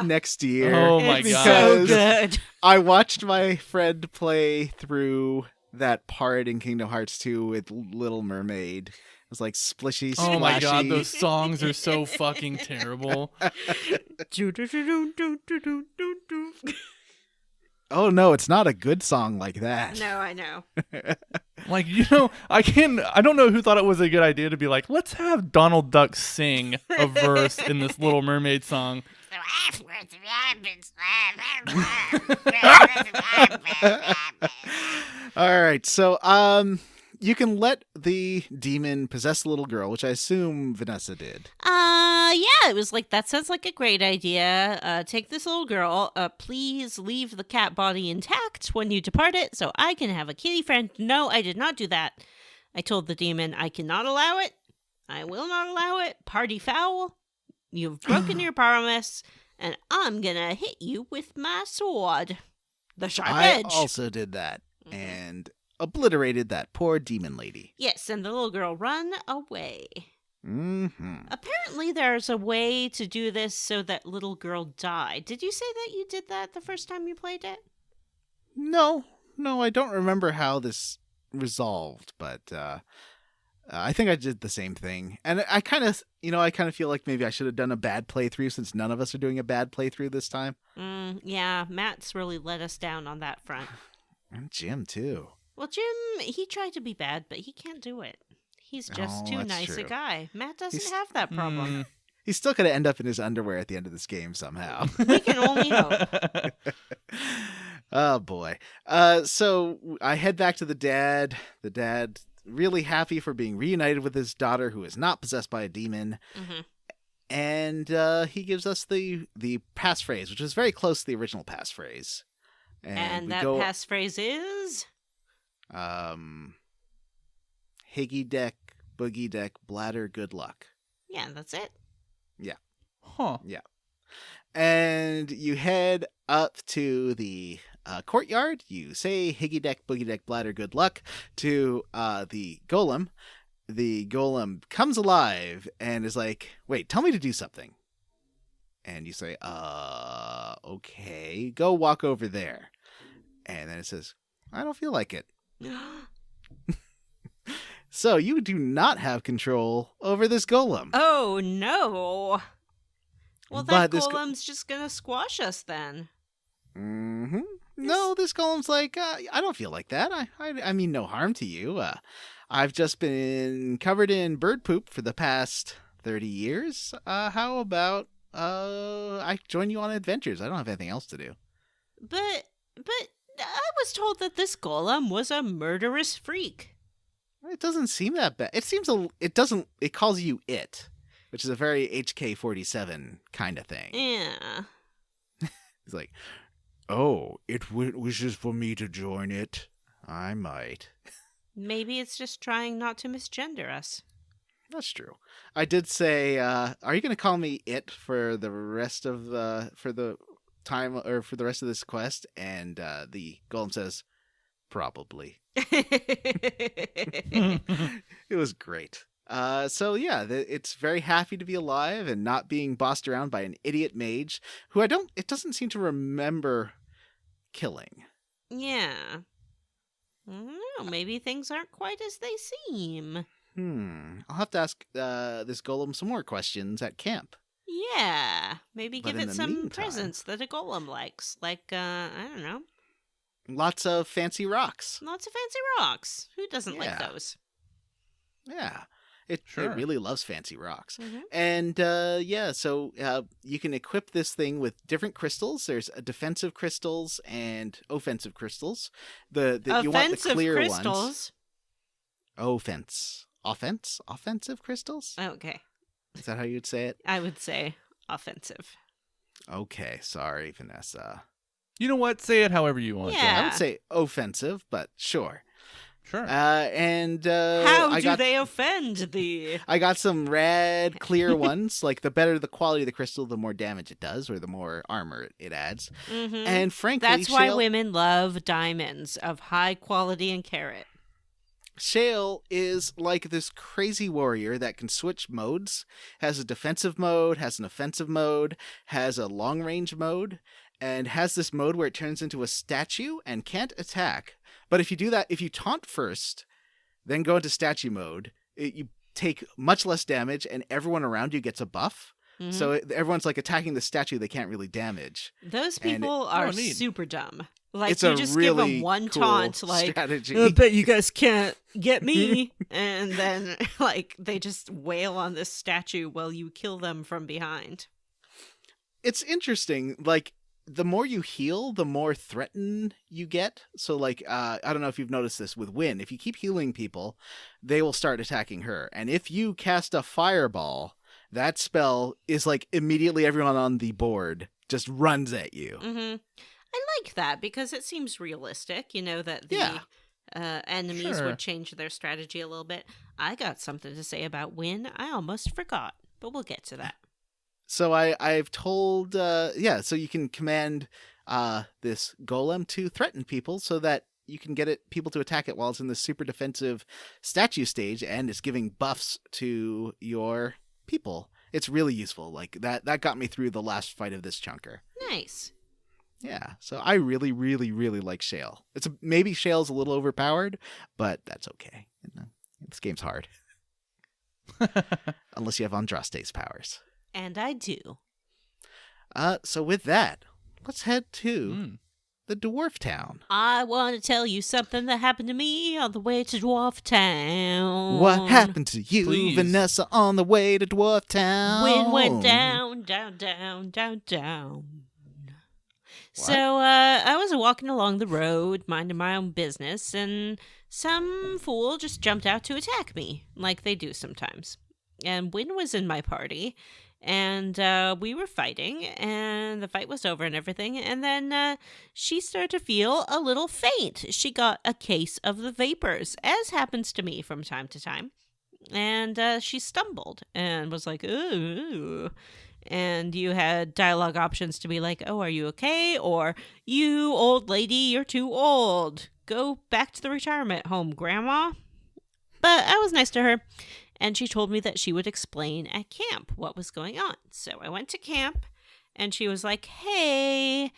next year. Oh my it's God. so Because good. I watched my friend play through that part in Kingdom Hearts 2 with Little Mermaid. It was like splishy, splashy. Oh my God, those songs are so fucking terrible. Oh no, it's not a good song like that. No, I know. Like, I don't know who thought it was a good idea to be like, let's have Donald Duck sing a verse in this Little Mermaid song. All right, so you can let the demon possess the little girl, which I assume Vanessa did. Yeah, it was like, that sounds like a great idea. Take this little girl. Please leave the cat body intact when you depart it so I can have a kitty friend. No, I did not do that. I told the demon I cannot allow it. I will not allow it. Party foul. You've broken your promise, and I'm gonna hit you with my sword. The sharp I edge. also did that Mhm. and obliterated that poor demon lady. Yes, and the little girl run away. Mm-hmm. Apparently, there's a way to do this so that little girl died. Did you say that you did that the first time you played it? No, I don't remember how this resolved, but I think I did the same thing. And I kind of feel like maybe I should have done a bad playthrough since none of us are doing a bad playthrough this time. Yeah, Matt's really let us down on that front. And Jim too. Well, Jim, he tried to be bad, but he can't do it. He's just Oh, too that's nice a true. guy. Matt doesn't He's- have that problem. He's still going to end up in his underwear at the end of this game somehow. We can only hope. Oh boy. So I head back to the dad. The dad really happy for being reunited with his daughter who is not possessed by a demon. hmm And he gives us the passphrase, which is very close to the original passphrase. And we that go, passphrase is? Higgy deck, boogie deck, bladder, good luck. Yeah, that's it. Huh. And you head up to the courtyard. You say Higgy deck, boogie deck, bladder, good luck to the golem. the golem comes alive and is like, wait, tell me to do something. And you say, okay, go walk over there. And then it says, I don't feel like it. So you do not have control over this golem. Oh, no. Well, But that this golem's just going to squash us then. Mm-hmm. No, this golem's like, I don't feel like that. I mean no harm to you. I've just been covered in bird poop for the past 30 years. How about I join you on adventures? I don't have anything else to do. But I was told that this golem was a murderous freak. It doesn't seem that bad. It calls you it, which is a very HK-47 kind of thing. Yeah. He's like, oh, it wishes for me to join it. I might. Maybe it's just trying not to misgender us. That's true. I did say, are you going to call me it for the rest of the time or for the rest of this quest? And the golem says, probably. It was great. So yeah, it's very happy to be alive and not being bossed around by an idiot mage who it doesn't seem to remember killing. Yeah. I don't know. Maybe things aren't quite as they seem. I'll have to ask this golem some more questions at camp. Yeah. Maybe But give in it the some meantime- presents that a golem likes. Like, I don't know. Lots of fancy rocks. Lots of fancy rocks. Who doesn't like Yeah. those? Yeah. It Sure. really loves fancy rocks. Mm-hmm. And so you can equip this thing with different crystals. There's defensive crystals and offensive crystals. You want the Offensive clear crystals. ones. Offensive crystals? Okay. Is that how you'd say it? I would say offensive. Okay, sorry, Vanessa. You know what? Say it however you want. Yeah. I would say offensive, but sure. Sure. How do got, they offend thee? I got some red, clear ones. Like the better the quality of the crystal, the more damage it does, or the more armor it adds. Mm-hmm. And frankly, That's why Shale, women love diamonds of high quality and carat. Shale is like this crazy warrior that can switch modes. Has a defensive mode, has an offensive mode, has a long range mode, and has this mode where it turns into a statue and can't attack. But if you do that, if you taunt first, then go into statue mode, you take much less damage and everyone around you gets a buff. Mhm. So everyone's like attacking the statue they can't really damage. Those And people are neat. super dumb. Like, It's you a just give really them one cool taunt, like, strategy. I bet you guys can't get me. And then, like, they just wail on this statue while you kill them from behind. It's interesting. Like, the more you heal, the more threatened you get. So, like, I don't know if you've noticed this with Wynn. If you keep healing people, they will start attacking her. And if you cast a fireball, that spell is like immediately everyone on the board just runs at you. Mm-hmm. I like that because it seems realistic, you know, that the Yeah. enemies Sure. would change their strategy a little bit. I got something to say about Wynn. I almost forgot, but we'll get to that. So I've told, so you can command this golem to threaten people so that you can get people to attack it while it's in the super defensive statue stage and it's giving buffs to your people. It's really useful. Like that got me through the last fight of this chunker. Nice. Yeah, so I really, really, really like Shale. Maybe Shale's a little overpowered, but that's okay. You know, this game's hard. Unless you have Andraste's powers. And I do. So with that, let's head to Mm. the Dwarf Town. I want to tell you something that happened to me on the way to Dwarf Town. What happened to you, Please. Vanessa, on the way to Dwarf Town? Wind went down, down, down, down, down. What? So I was walking along the road, minding my own business, and some fool just jumped out to attack me, like they do sometimes. And Wynn was in my party, and we were fighting, and the fight was over and everything, and then she started to feel a little faint. She got a case of the vapors, as happens to me from time to time. And she stumbled and was like, ooh. And you had dialogue options to be like, oh, are you okay? Or, you old lady, you're too old. Go back to the retirement home, Grandma. But I was nice to her, and she told me that she would explain at camp what was going on. So I went to camp, and she was like, hey,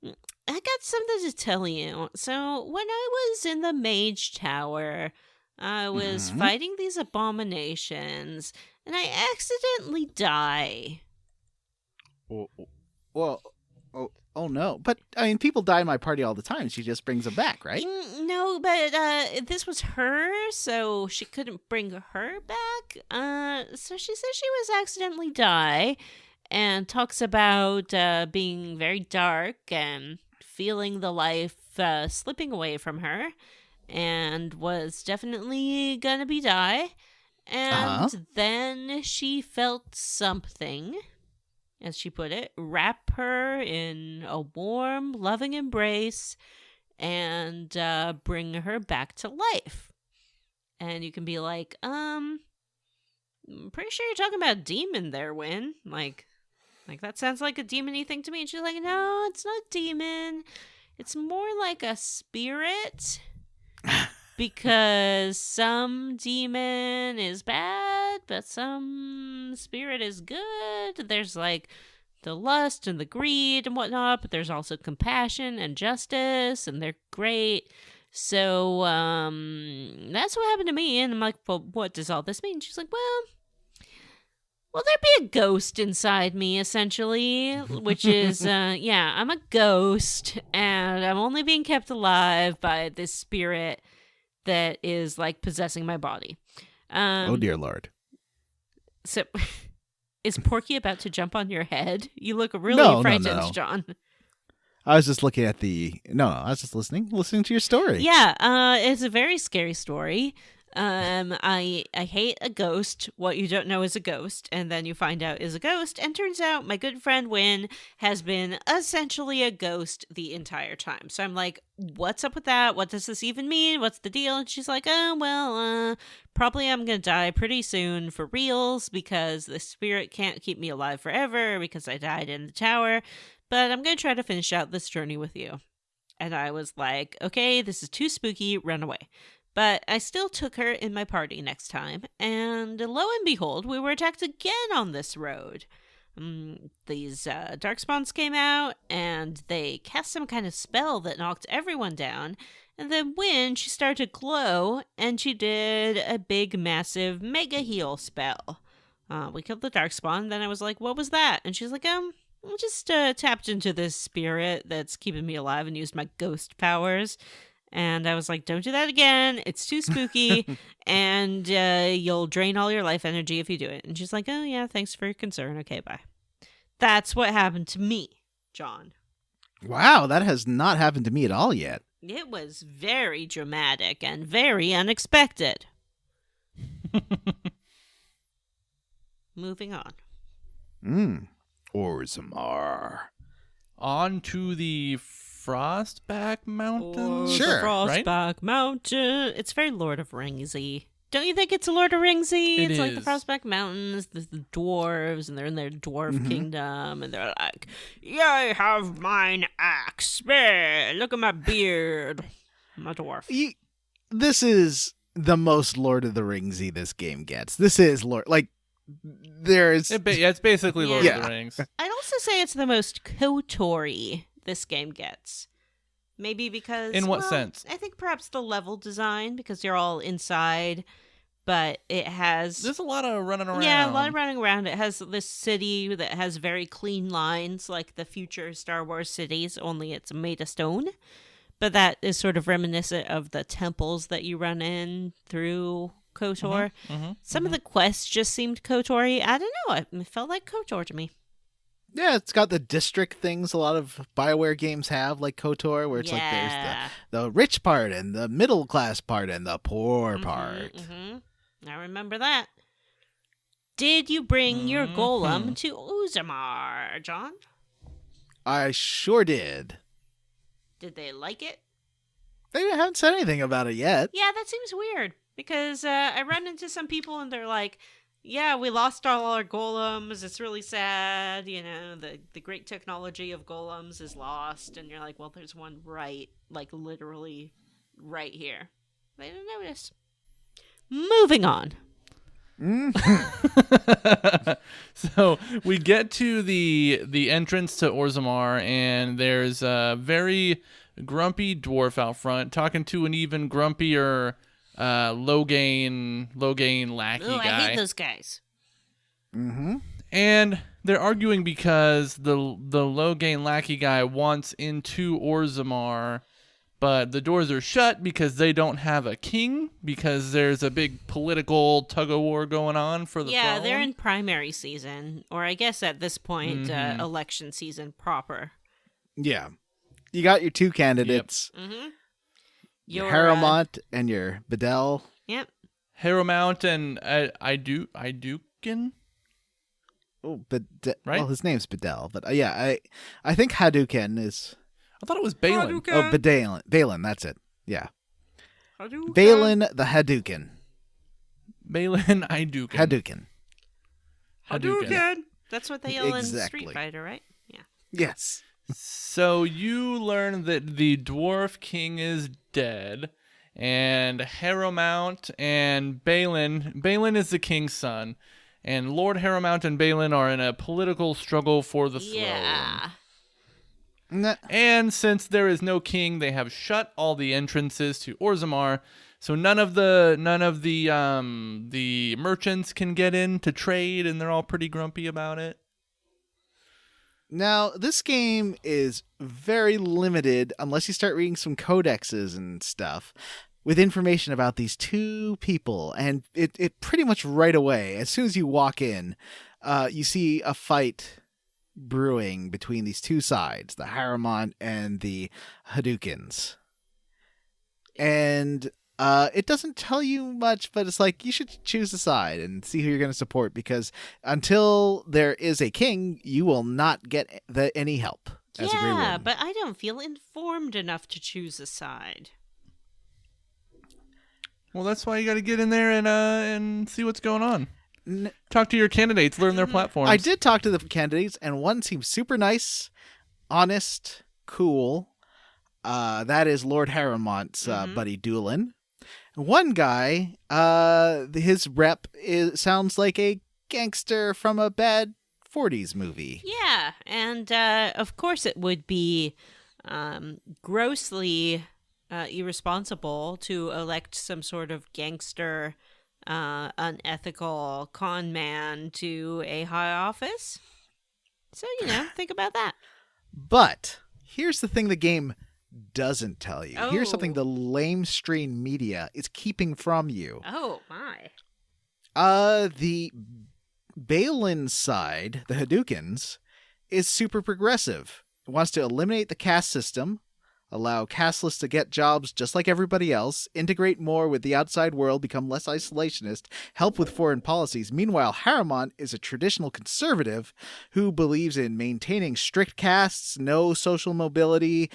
I got something to tell you. So when I was in the Mage Tower, I was fighting these abominations, and I accidentally die. Well, oh no. But, I mean, people die in my party all the time. She just brings them back, right? No, but this was her, so she couldn't bring her back. So she says she was accidentally die, and talks about being very dark and feeling the life slipping away from her, and was definitely gonna be die. And then she felt something, as she put it, wrap her in a warm, loving embrace and bring her back to life. And you can be like, I'm pretty sure you're talking about demon there, Win. Like that sounds like a demon-y thing to me. And she's like, no, it's not a demon. It's more like a spirit. Because some demon is bad, but some spirit is good. There's like the lust and the greed and whatnot, but there's also compassion and justice, and they're great. So that's what happened to me. And I'm like, well, what does all this mean? She's like, well, there'd be a ghost inside me, essentially, which is, yeah, I'm a ghost, and I'm only being kept alive by this spirit that is, like, possessing my body. Oh, dear Lord. So, is Porky about to jump on your head? You look really frightened, John. I was just looking at I was just listening to your story. Yeah, it's a very scary story. I hate a ghost. What you don't know is a ghost, and then you find out is a ghost, and turns out my good friend Win has been essentially a ghost the entire time. So I'm like, what's up with that? What does this even mean? What's the deal? And she's like, probably I'm gonna die pretty soon for reals, because the spirit can't keep me alive forever because I died in the tower, but I'm gonna try to finish out this journey with you. And I was like, okay, this is too spooky, run away. But I still took her in my party next time, and lo and behold, we were attacked again on this road. These darkspawns came out, and they cast some kind of spell that knocked everyone down, and then when she started to glow, and she did a big, massive mega heal spell. We killed the darkspawn, then I was like, what was that? And she's like, I just tapped into this spirit that's keeping me alive and used my ghost powers. And I was like, don't do that again. It's too spooky. And you'll drain all your life energy if you do it. And she's like, oh, yeah, thanks for your concern. Okay, bye. That's what happened to me, John. Wow, that has not happened to me at all yet. It was very dramatic and very unexpected. Moving on. Orzimarr. On to the Frostback Mountain? Sure. Frostback Mountain. It's very Lord of Ringsy. Don't you think it's a Lord of Ringsy? It's like the Frostback Mountains, the dwarves, and they're in their dwarf kingdom, and they're like, I have mine axe. Look at my beard. I'm a dwarf. This is the most Lord of the Ringsy this game gets. This is Lord, like, there's... it's basically Lord of the Rings. I'd also say it's the most KOTOR-y this game gets. Maybe because... In what sense? I think perhaps the level design, because you're all inside, but it has... There's a lot of running around. Yeah, a lot of running around. It has this city that has very clean lines, like the future Star Wars cities, only it's made of stone. But that is sort of reminiscent of the temples that you run in through KOTOR. Some of the quests just seemed KOTOR-y. I don't know. It felt like KOTOR to me. Yeah, it's got the district things a lot of BioWare games have, like KOTOR, where it's like there's the rich part and the middle class part and the poor part. I remember that. Did you bring your golem to Orzimarr, John? I sure did. Did they like it? They haven't said anything about it yet. Yeah, that seems weird, because I run into some people and they're like, yeah, we lost all our golems. It's really sad. You know, the great technology of golems is lost. And you're like, well, there's one right, like literally right here. They didn't notice. Moving on. So we get to the entrance to Orzimarr, and there's a very grumpy dwarf out front talking to an even grumpier low gain lackey Oh, guy. I hate those guys. Mm-hmm. And they're arguing because the low gain lackey guy wants into Orzimarr, but the doors are shut because they don't have a king, because there's a big political tug-of-war going on for the Yeah, throne. they're in primary season, or I guess at this point, election season proper. Yeah. You got your two candidates, Mm-hmm. your Harrowmont and your Bedell. Yep. Harrowmont and Iduken? Oh, Right? Well, his name's Bedell, but I think Hadouken is... I thought it was Balin. Oh, Balin, that's it. Yeah. Balin the Hadouken. Balin Iduken. Hadouken. That's what they yell in Exactly. Street Fighter, right? Yeah. Yes. So you learn that the dwarf king is dead, and Harrowmont and Balin is the king's son, and Lord Harrowmont and Balin are in a political struggle for the throne. Yeah. And since there is no king, they have shut all the entrances to Orzimarr, so none of the merchants can get in to trade, and they're all pretty grumpy about it. Now, this game is very limited, unless you start reading some codexes and stuff, with information about these two people. And it pretty much right away, as soon as you walk in, you see a fight brewing between these two sides, the Harrowmont and the Hadoukens. And it doesn't tell you much, but it's like you should choose a side and see who you're going to support, because until there is a king, you will not get any help as a Grey Yeah, Warden. but I don't feel informed enough to choose a side. Well, that's why you got to get in there and see what's going on. Talk to your candidates, learn their platforms. I did talk to the candidates, and one seems super nice, honest, cool. That is Lord Harrowmont's buddy Doolin. One guy, his rep sounds like a gangster from a bad 40s movie. Yeah, and of course it would be grossly irresponsible to elect some sort of gangster, unethical con man to a high office. So, think about that. But here's the thing the game doesn't tell you. Oh. Here's something the lamestream media is keeping from you. Oh, my. The Balin side, the Hadoukens, is super progressive. It wants to eliminate the caste system, allow casteless to get jobs just like everybody else, integrate more with the outside world, become less isolationist, help with foreign policies. Meanwhile, Harrowmont is a traditional conservative who believes in maintaining strict castes, no social mobility.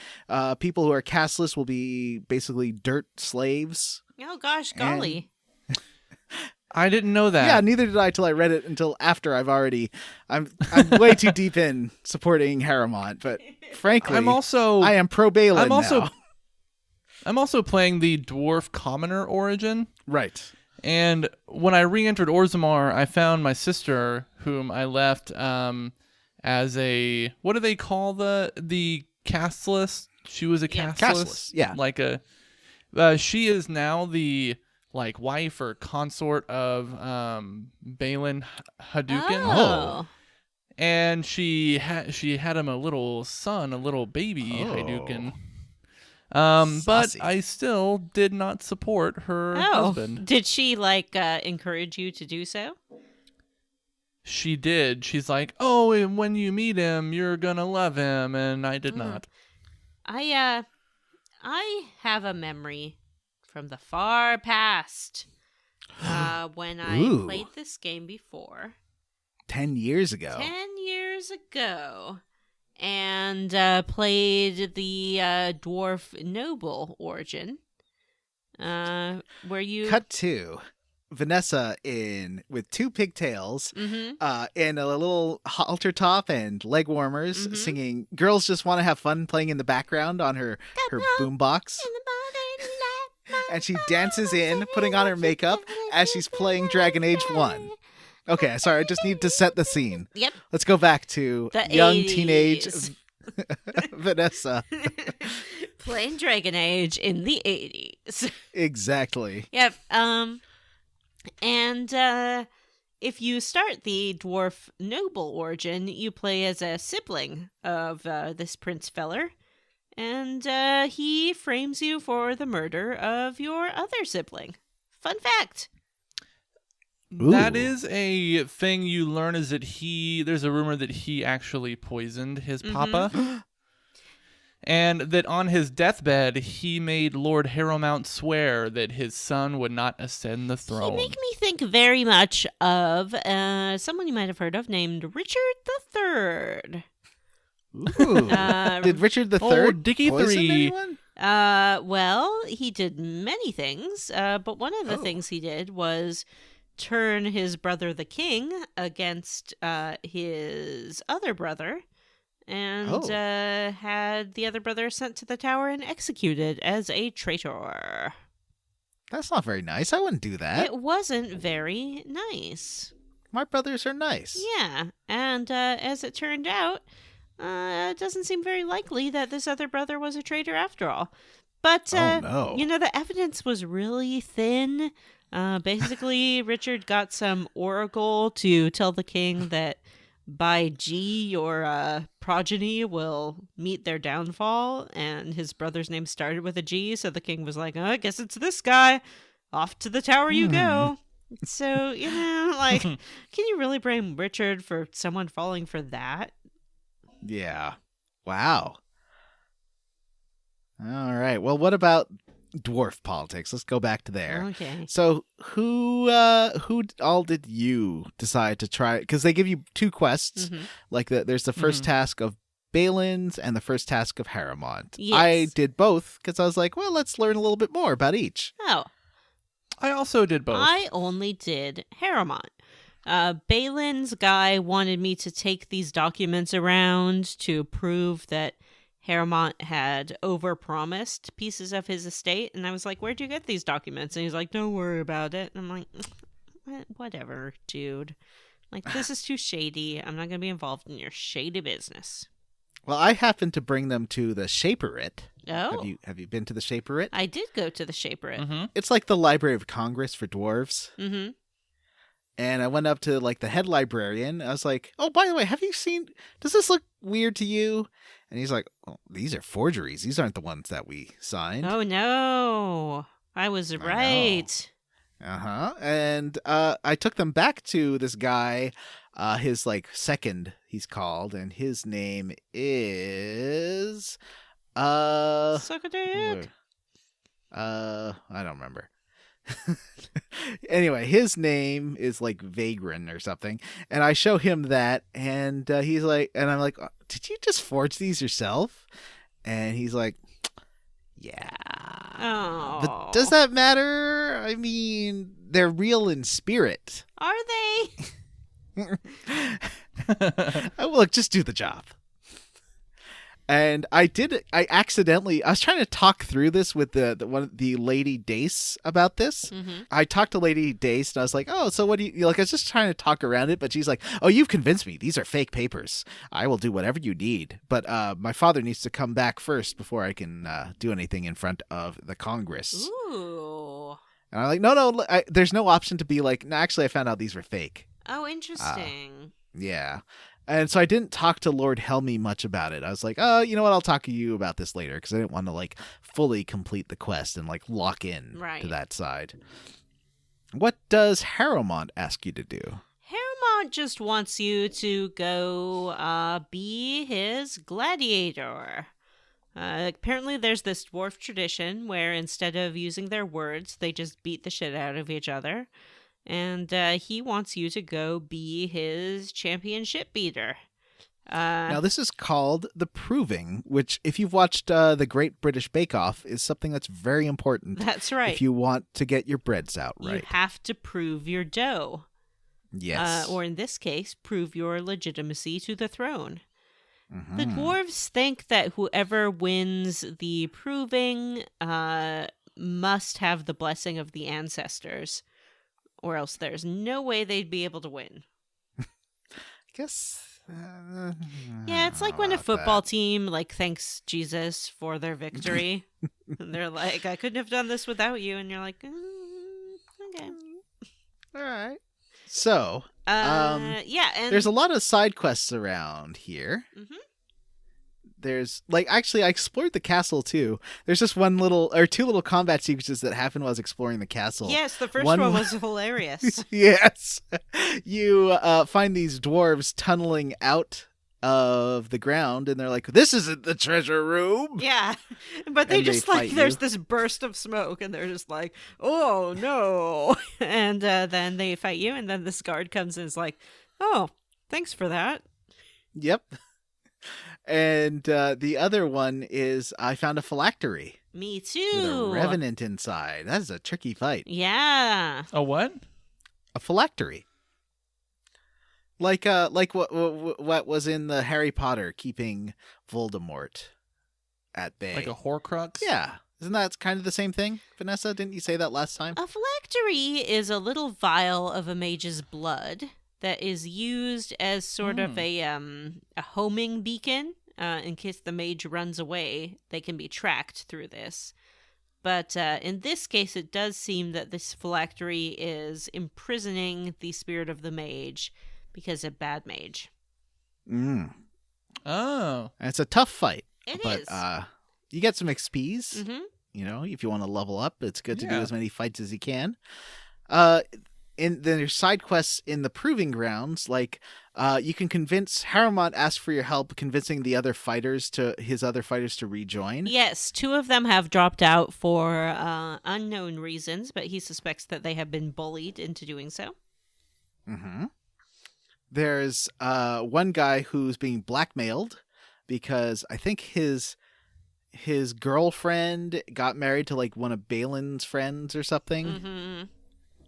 People who are casteless will be basically dirt slaves. Oh, gosh, golly. I didn't know that. Yeah, neither did I till I read it until after I'm way too deep in supporting Harrowmont, but frankly, I am pro Balin now. I'm also playing the dwarf commoner origin. Right. And when I re-entered Orzimarr, I found my sister, whom I left as a, what do they call the casteless? She was a casteless. Casteless, yeah. Like she is now the wife or consort of Balin Hadouken. Oh. And she had him a little son, a little baby Hadouken. But Saucy. I still did not support her husband. Did she encourage you to do so? She did. She's like, "Oh, and when you meet him, you're gonna love him," and I did not. I have a memory from the far past when I Ooh. played this game before. 10 years ago. 10 years ago. And played the dwarf noble origin. Where you... Cut to Vanessa with two pigtails, in a little halter top and leg warmers, singing "Girls Just Want to Have Fun" playing in the background on her boombox. In the morning, let my and she dances in, putting on her makeup as she's playing Dragon Age 1. Okay, sorry, I just need to set the scene. Yep. Let's go back to The young 80s. teenage Vanessa. Playing Dragon Age in the 80s. Exactly. Yep. And if you start the dwarf noble origin, you play as a sibling of this prince feller, and he frames you for the murder of your other sibling. Fun fact. That Ooh. is a thing you learn, is that there's a rumor that he actually poisoned his papa. And that on his deathbed, he made Lord Harrowmount swear that his son would not ascend the throne. He make me think very much of someone you might have heard of named Richard III. Ooh. Did Richard III Oh, Dickie poison 3. anyone? Well, he did many things, but one of the things he did was turn his brother the king against his other brother, and had the other brother sent to the tower and executed as a traitor. That's not very nice. I wouldn't do that. It wasn't very nice. My brothers are nice. Yeah, and as it turned out, it doesn't seem very likely that this other brother was a traitor after all. But, Oh, no. the evidence was really thin. Basically, Richard got some oracle to tell the king that by G, your progeny will meet their downfall, and his brother's name started with a G, so the king was like, I guess it's this guy. Off to the tower you go. So, can you really blame Richard for someone falling for that? Yeah. Wow. All right. Well, what about dwarf politics? Let's go back to there. Okay. So, who all did you decide to try? Because they give you two quests. Mhm. Like there's the first task of Balin's and the first task of Harrowmont. Yes. I did both because I was like, well, let's learn a little bit more about each. Oh, I also did both. I only did Harrowmont. Balin's guy wanted me to take these documents around to prove that Harrowmont had overpromised pieces of his estate, and I was like, where'd you get these documents? And he's like, don't worry about it. And I'm like, whatever, dude. Like, this is too shady. I'm not going to be involved in your shady business. Well, I happened to bring them to the Shaperit. Oh. Have you been to the Shaperit? I did go to the Shaperit. Mm-hmm. It's like the Library of Congress for dwarves. Mm-hmm. And I went up to like the head librarian. I was like, "Oh, by the way, does this look weird to you?" And he's like, "Oh, these are forgeries. These aren't the ones that we signed." Oh, no. I was right. Uh-huh. And I took them back to this guy, his like second, he's called, and his name is Suck a dick. I don't remember. Anyway, his name is like Vagrant or something, and I show him that, and he's like, and I'm like, did you just forge these yourself? And he's like, yeah. Oh. But does that matter? I mean, they're real in spirit. Are they? Look, just do the job. And I was trying to talk through this with the Lady Dace about this. Mm-hmm. I talked to Lady Dace and I was like, oh, so what do you like? I was just trying to talk around it, but she's like, oh, you've convinced me. These are fake papers. I will do whatever you need. But my father needs to come back first before I can do anything in front of the Congress. Ooh. And I'm like, no, there's no option to be like, no, actually, I found out these were fake. Oh, interesting. Yeah. And so I didn't talk to Lord Helmy much about it. I was like, oh, you know what? I'll talk to you about this later because I didn't want to like fully complete the quest and like lock in to that side. What does Harrowmont ask you to do? Harrowmont just wants you to go be his gladiator. Apparently there's this dwarf tradition where instead of using their words, they just beat the shit out of each other. And he wants you to go be his championship beater. Now, this is called the Proving, which, if you've watched the Great British Bake Off, is something that's very important. That's right. If you want to get your breads out right. You have to prove your dough. Yes. Or in this case, prove your legitimacy to the throne. Mm-hmm. The dwarves think that whoever wins the Proving must have the blessing of the ancestors, or else there's no way they'd be able to win. I guess. Yeah, it's like when a football team thanks Jesus for their victory, and they're like, "I couldn't have done this without you," and you're like, "Okay, all right." So, yeah, and there's a lot of side quests around here. Mhm. There's actually I explored the castle too. There's just two little combat sequences that happened while I was exploring the castle. Yes, the first one was hilarious. Yes. You find these dwarves tunneling out of the ground, and they're like, "This isn't the treasure room." Yeah, but they And just they fight there's you. this burst of smoke, and they're just like, "Oh no!" And then they fight you, and then this guard comes and is like, "Oh, thanks for that." Yep. And the other one is I found a phylactery Me with too. a revenant inside. That is a tricky fight. Yeah. A what? A phylactery. Like what was in the Harry Potter keeping Voldemort at bay. Like a Horcrux? Yeah. Isn't that kind of the same thing, Vanessa? Didn't you say that last time? A phylactery is a little vial of a mage's blood that is used as sort of a homing beacon. In case the mage runs away, they can be tracked through this. But in this case, it does seem that this phylactery is imprisoning the spirit of the mage because a bad mage. Oh. And it's a tough fight. It but, is. You get some XPs. Mm-hmm. You know, if you want to level up, it's good to do Yeah. as many fights as you can. Then there's side quests in the proving grounds, you can convince Harrowmont asks for your help convincing his other fighters to rejoin. Yes, 2 of them have dropped out for unknown reasons, but he suspects that they have been bullied into doing so. Mm-hmm. There's one guy who's being blackmailed because I think his girlfriend got married to one of Balin's friends or something. Mm-hmm.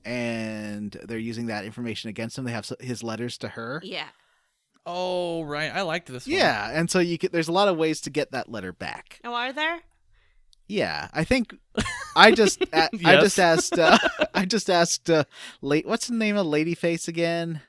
And they're using that information against him. They have his letters to her. Yeah. Oh, right. I liked this one. Yeah, and so there's a lot of ways to get that letter back. Oh, are there? Yeah, I think I just I just asked what's the name of Ladyface again?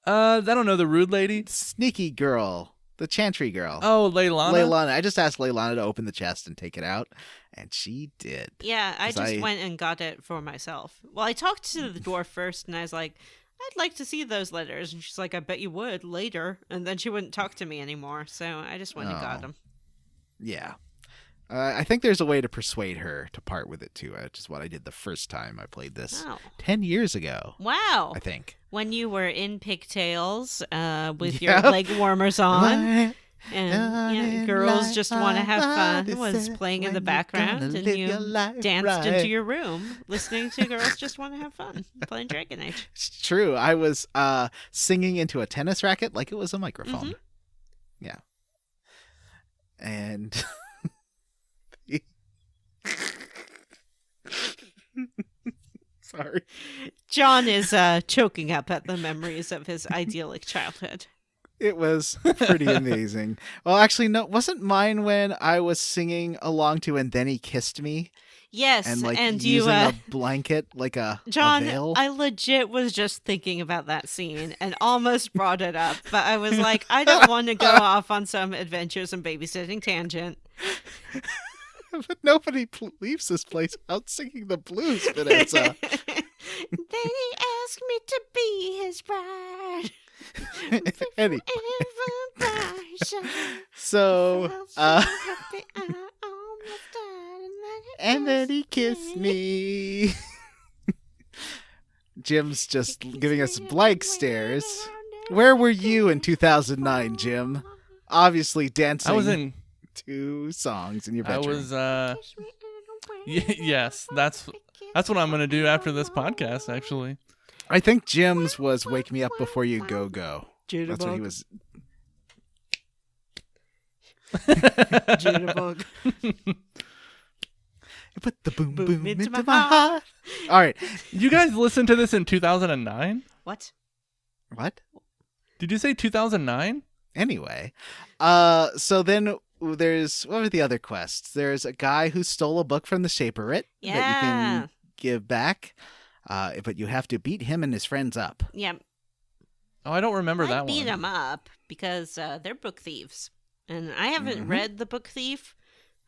I don't know, the rude lady? Sneaky girl, the Chantry girl. Oh, Leliana? Leilana. I just asked Leilana to open the chest and take it out, and she did. Yeah, I 'Cause just went and got it for myself. Well, I talked to the dwarf first, and I was like, I'd like to see those letters. And she's like, I bet you would later. And then she wouldn't talk to me anymore, so I just went and got them. Yeah. I think there's a way to persuade her to part with it too, which is what I did the first time I played this Wow. 10 years ago. Wow. I think. When you were in pigtails with Yep. your leg warmers on. And girls just want to have fun was playing in the background, and you danced into your room listening to Girls Just Want to Have Fun playing Dragon Age. It's true. I was singing into a tennis racket like it was a microphone. Mm-hmm. Yeah. And sorry. John is choking up at the memories of his idyllic childhood. It was pretty amazing. Well, actually, no, wasn't mine when I was singing along to "And Then He Kissed Me" Yes, and you, using a blanket like a John, veil? I legit was just thinking about that scene and almost brought it up, but I was like, I don't want to go off on some adventures and babysitting tangent. But nobody leaves this place without singing the blues, Vanessa. Then he asked me to be his bride. So, and then he kissed me. Jim's just giving us blank stares. Where were you in 2009, Jim? Obviously dancing I was in... to songs in your I bedroom. was, yes, that's what I'm going to do after this podcast, actually. I think Jim's was "Wake Me Up Before You Go Go." That's what he was. Jitterbug. Put the boom boom into my heart. All right. You guys listened to this in 2009? What? What? Did you say 2009? Anyway, so then there's what were the other quests? There's a guy who stole a book from the Shaperate that you Yeah. can give back, but you have to beat him and his friends up. Yeah. Oh, I don't remember I that beat one. them up because they're book thieves. And I haven't Mhm. read The Book Thief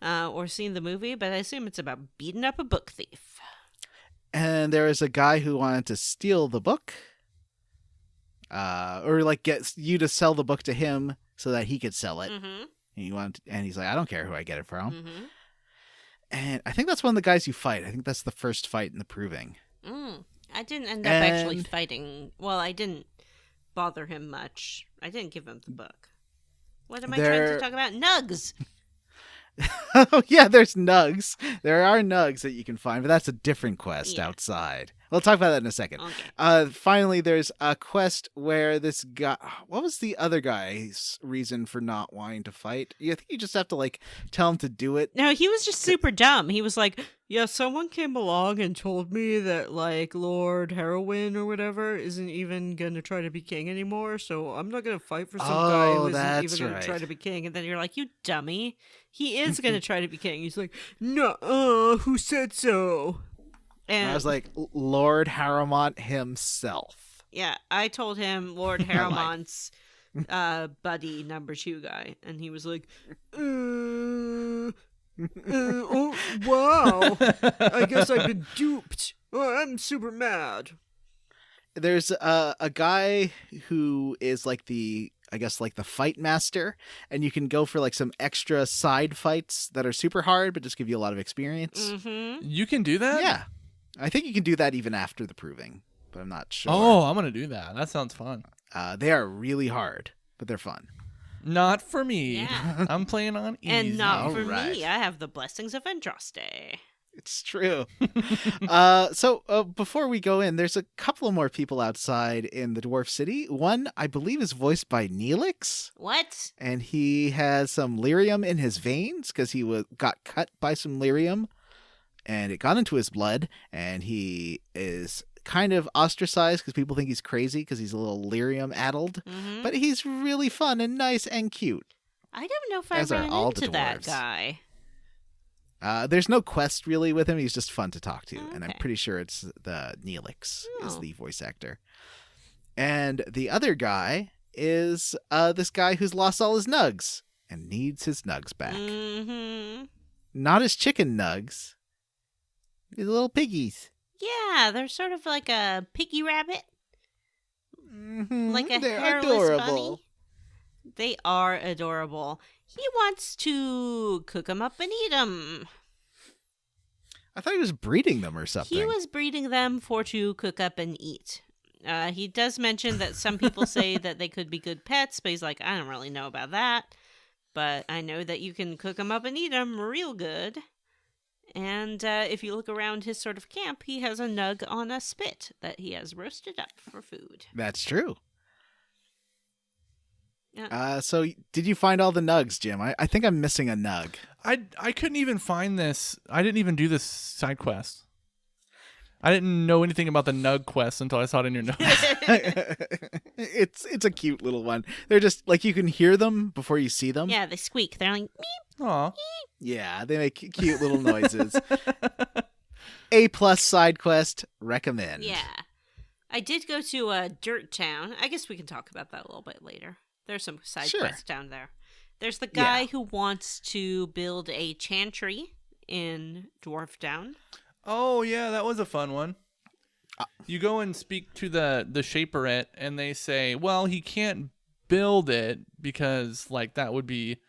or seen the movie, but I assume it's about beating up a book thief. And there is a guy who wanted to steal the book, or like get you to sell the book to him so that he could sell it. Mm-hmm. And he's like, I don't care who I get it from. Mm-hmm. And I think that's one of the guys you fight. I think that's the first fight in the Proving. I didn't end up actually And- fighting. Well, I didn't bother him much. I didn't give him the book. What am I There- trying to talk about? Nugs! Oh yeah, there's nugs. There are nugs that you can find, but that's a different quest Yeah. outside. We'll talk about that in a second. Okay. Finally, there's a quest where this guy. What was the other guy's reason for not wanting to fight? I think you just have to like tell him to do it. No, he was just super dumb. He was like, yeah, someone came along and told me that, like, Lord Heroin or whatever isn't even going to try to be king anymore, so I'm not going to fight for some guy who isn't that's even going to try right. to be king. And then you're like, you dummy. He is going to try to be king. He's like, no, who said so? And I was like, Lord Haramont himself. Yeah, I told him Lord I like- Haramont's buddy number 2 guy, and he was like, oh, wow, I guess I've been duped. Oh, I'm super mad. There's a guy who is like the fight master, and you can go for like some extra side fights that are super hard, but just give you a lot of experience. Mm-hmm. You can do that? Yeah, I think you can do that even after the Proving, but I'm not sure. Oh, I'm going to do that. That sounds fun. They are really hard, but they're fun. Not for me. Yeah. I'm playing on easy. And not for Alright. me. I have the blessings of Andraste. It's true. So before we go in, there's a couple of more people outside in the Dwarf City. One, I believe, is voiced by Neelix, What? and he has some lyrium in his veins because he got cut by some lyrium, and it got into his blood, and he is kind of ostracized because people think he's crazy because he's a little lyrium addled. Mm-hmm. But he's really fun and nice and cute. I don't know if I As are ran all the into that dwarves. guy. There's no quest really with him. He's just fun to talk to. And I'm Okay. pretty sure it's the Neelix is Oh. the voice actor. And the other guy is this guy who's lost all his nugs and needs his nugs back. Mm-hmm. Not his chicken nugs. His little piggies. Yeah, they're sort of like a piggy rabbit, like a They're hairless adorable. bunny. They are adorable. He wants to cook them up and eat them. I thought he was breeding them or something. He was breeding them for to cook up and eat. He does mention that some people say that they could be good pets, but he's like, I don't really know about that. But I know that you can cook them up and eat them real good. And if you look around his sort of camp, he has a nug on a spit that he has roasted up for food. That's true. Yeah. So did you find all the nugs, Jim? I think I'm missing a nug. I couldn't even find this. I didn't even do this side quest. I didn't know anything about the Nug quest until I saw it in your notes. It's a cute little one. They're just like you can hear them before you see them. Yeah, they squeak. They're like, meep. Aw. Yeah, they make cute little noises. A+ side quest recommend. Yeah. I did go to a dirt town. I guess we can talk about that a little bit later. There's some side Sure. quests down there. There's the guy Yeah. who wants to build a chantry in Dwarf Town. Oh yeah, that was a fun one. You go and speak to the Shaperate, and they say, well, he can't build it because like that would be,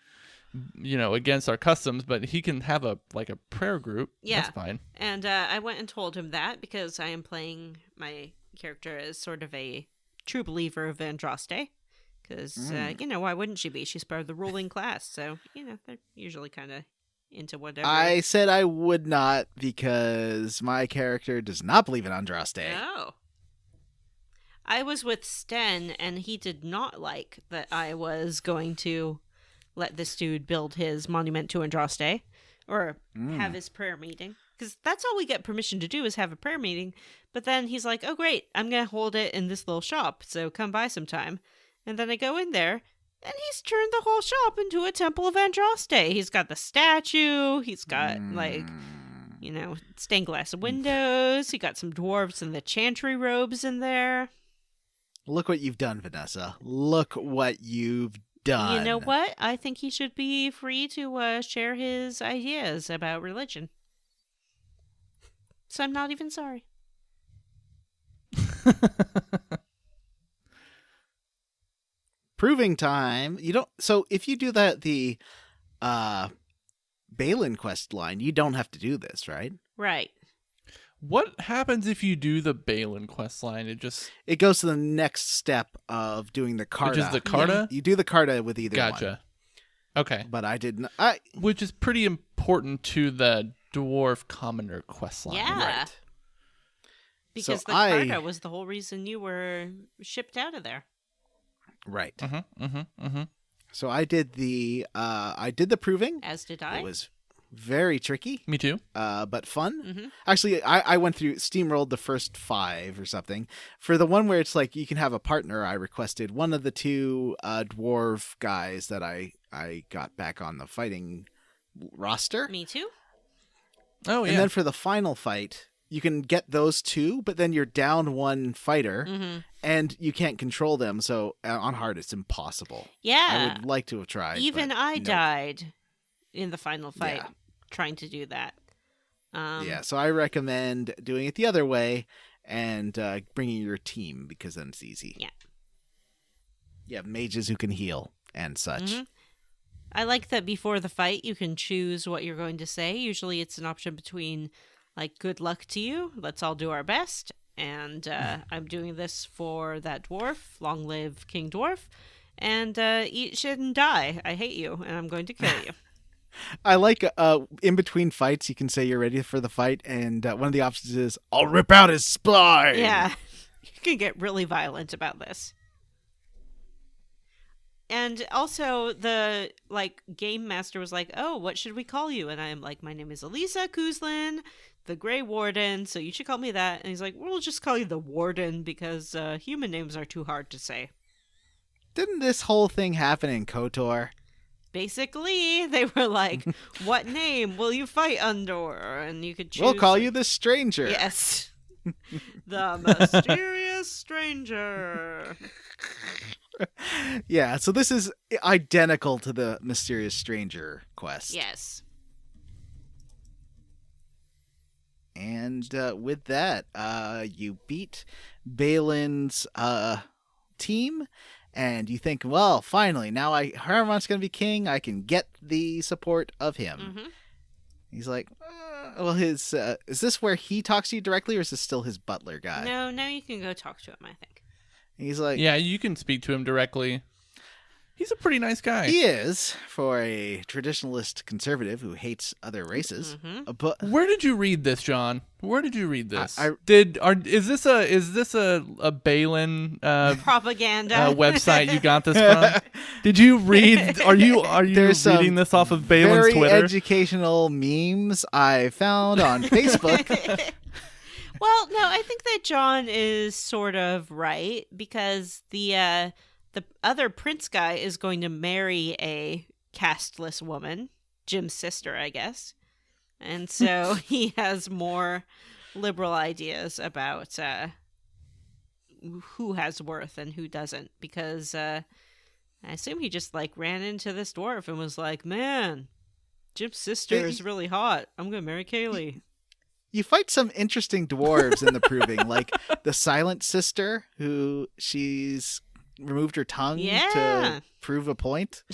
against our customs. But he can have a prayer group. Yeah. That's fine. And I went and told him that because I am playing my character as sort of a true believer of Andraste. Because, why wouldn't she be? She's part of the ruling class. So, they're usually kind of into whatever. I said I would not because my character does not believe in Andraste. Oh. I was with Sten, and he did not like that I was going to let this dude build his monument to Andraste or have his prayer meeting. Because that's all we get permission to do is have a prayer meeting. But then he's like, oh, great, I'm going to hold it in this little shop, so come by sometime. And then I go in there, And he's turned the whole shop into a temple of Andraste. He's got the statue. He's got, stained glass windows. He got some dwarves in the chantry robes in there. Look what you've done, Vanessa. Look what you've done. You know what? I think he should be free to share his ideas about religion. So I'm not even sorry. Proving time. So if you do the Balin quest line, you don't have to do this, right? Right. What happens if you do the Balin quest line? It goes to the next step of doing the Carta. Which is the Carta? You do the Carta with either one. Gotcha. Okay. But I didn't. Which is pretty important to the Dwarf Commoner quest line. Yeah. Right. Because So the Carta was the whole reason you were shipped out of there. Right. Mm-hmm. So I did the proving. As did I. It was very tricky. Me too. But fun. Mm-hmm. Actually, I went through, steamrolled the first 5 or something. For the one where it's like you can have a partner, I requested one of the 2 dwarf guys that I got back on the fighting roster. Me too. Oh, yeah. And then for the final fight, you can get those 2, but then you're down 1 fighter, and you can't control them. So on hard, it's impossible. Yeah. I would like to have tried. Even but I nope. died in the final fight Yeah. trying to do that. Yeah, so I recommend doing it the other way and bringing your team, because then it's easy. Yeah. You have mages who can heal and such. Mhm. I like that before the fight, you can choose what you're going to say. Usually it's an option between, like, good luck to you, let's all do our best, and I'm doing this for that dwarf, long live King Dwarf, and eat shit and die. I hate you, and I'm going to kill you. I like in between fights, you can say you're ready for the fight, and one of the options is, I'll rip out his spine! Yeah, you can get really violent about this. And also, the game master was like, "Oh, what should we call you?" And I'm like, "My name is Elisa Kuzlin, the Grey Warden, so you should call me that." And he's like, "We'll just call you the Warden because human names are too hard to say." Didn't this whole thing happen in KOTOR? Basically, they were like, "What name will you fight under?" And you could choose. We'll call you the Stranger. Yes, the mysterious stranger. Yeah, so this is identical to the Mysterious Stranger quest. Yes. And with that, you beat Balin's team, and you think, well, finally, now Harmon's going to be king, I can get the support of him. Mm-hmm. He's like, well, is this where he talks to you directly, or is this still his butler guy? No, now you can go talk to him, I think. He's like, yeah, you can speak to him directly. He's a pretty nice guy. he is, for a traditionalist conservative who hates other races. Mm-hmm. But Where did you read this, John? Where did you read this? I- Is this a Balin Propaganda website you got this from? Did you read? Are you There's some reading this off of Balin's very Twitter? educational memes I found on Facebook. Well, no, I think that John is sort of right because the other prince guy is going to marry a casteless woman, Jim's sister, I guess, and so he has more liberal ideas about who has worth and who doesn't. Because I assume he just ran into this dwarf and was like, "Man, Jim's sister is really hot. I'm gonna marry Kaylee." You fight some interesting dwarves in the proving, like the Silent Sister, who she's removed her tongue to prove a point.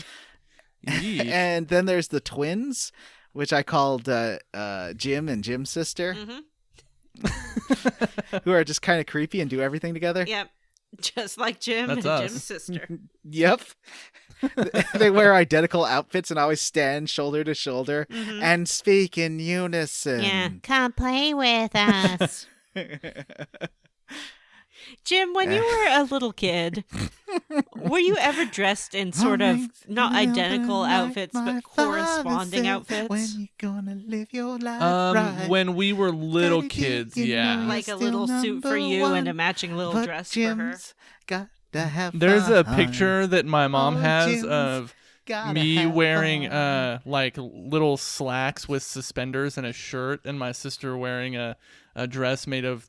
Yeesh. And then there's the twins, which I called Jim and Jim's sister, who are just kind of creepy and do everything together. Yep, just like Jim That's and us. Jim's sister. Yep. They wear identical outfits and always stand shoulder to shoulder and speak in unison. Yeah, come play with us. Jim, when you were a little kid, were you ever dressed in sort of not identical outfits but corresponding outfits? When you gonna live your life right? When we were little Daddy, kids, you know yeah. you're Like a still little suit for number you one, and a matching little but dress for her? Jim's got to have There's a fun. picture that my mom Oh, has Jim's of gotta me have wearing fun. like little slacks with suspenders and a shirt, and my sister wearing a dress made of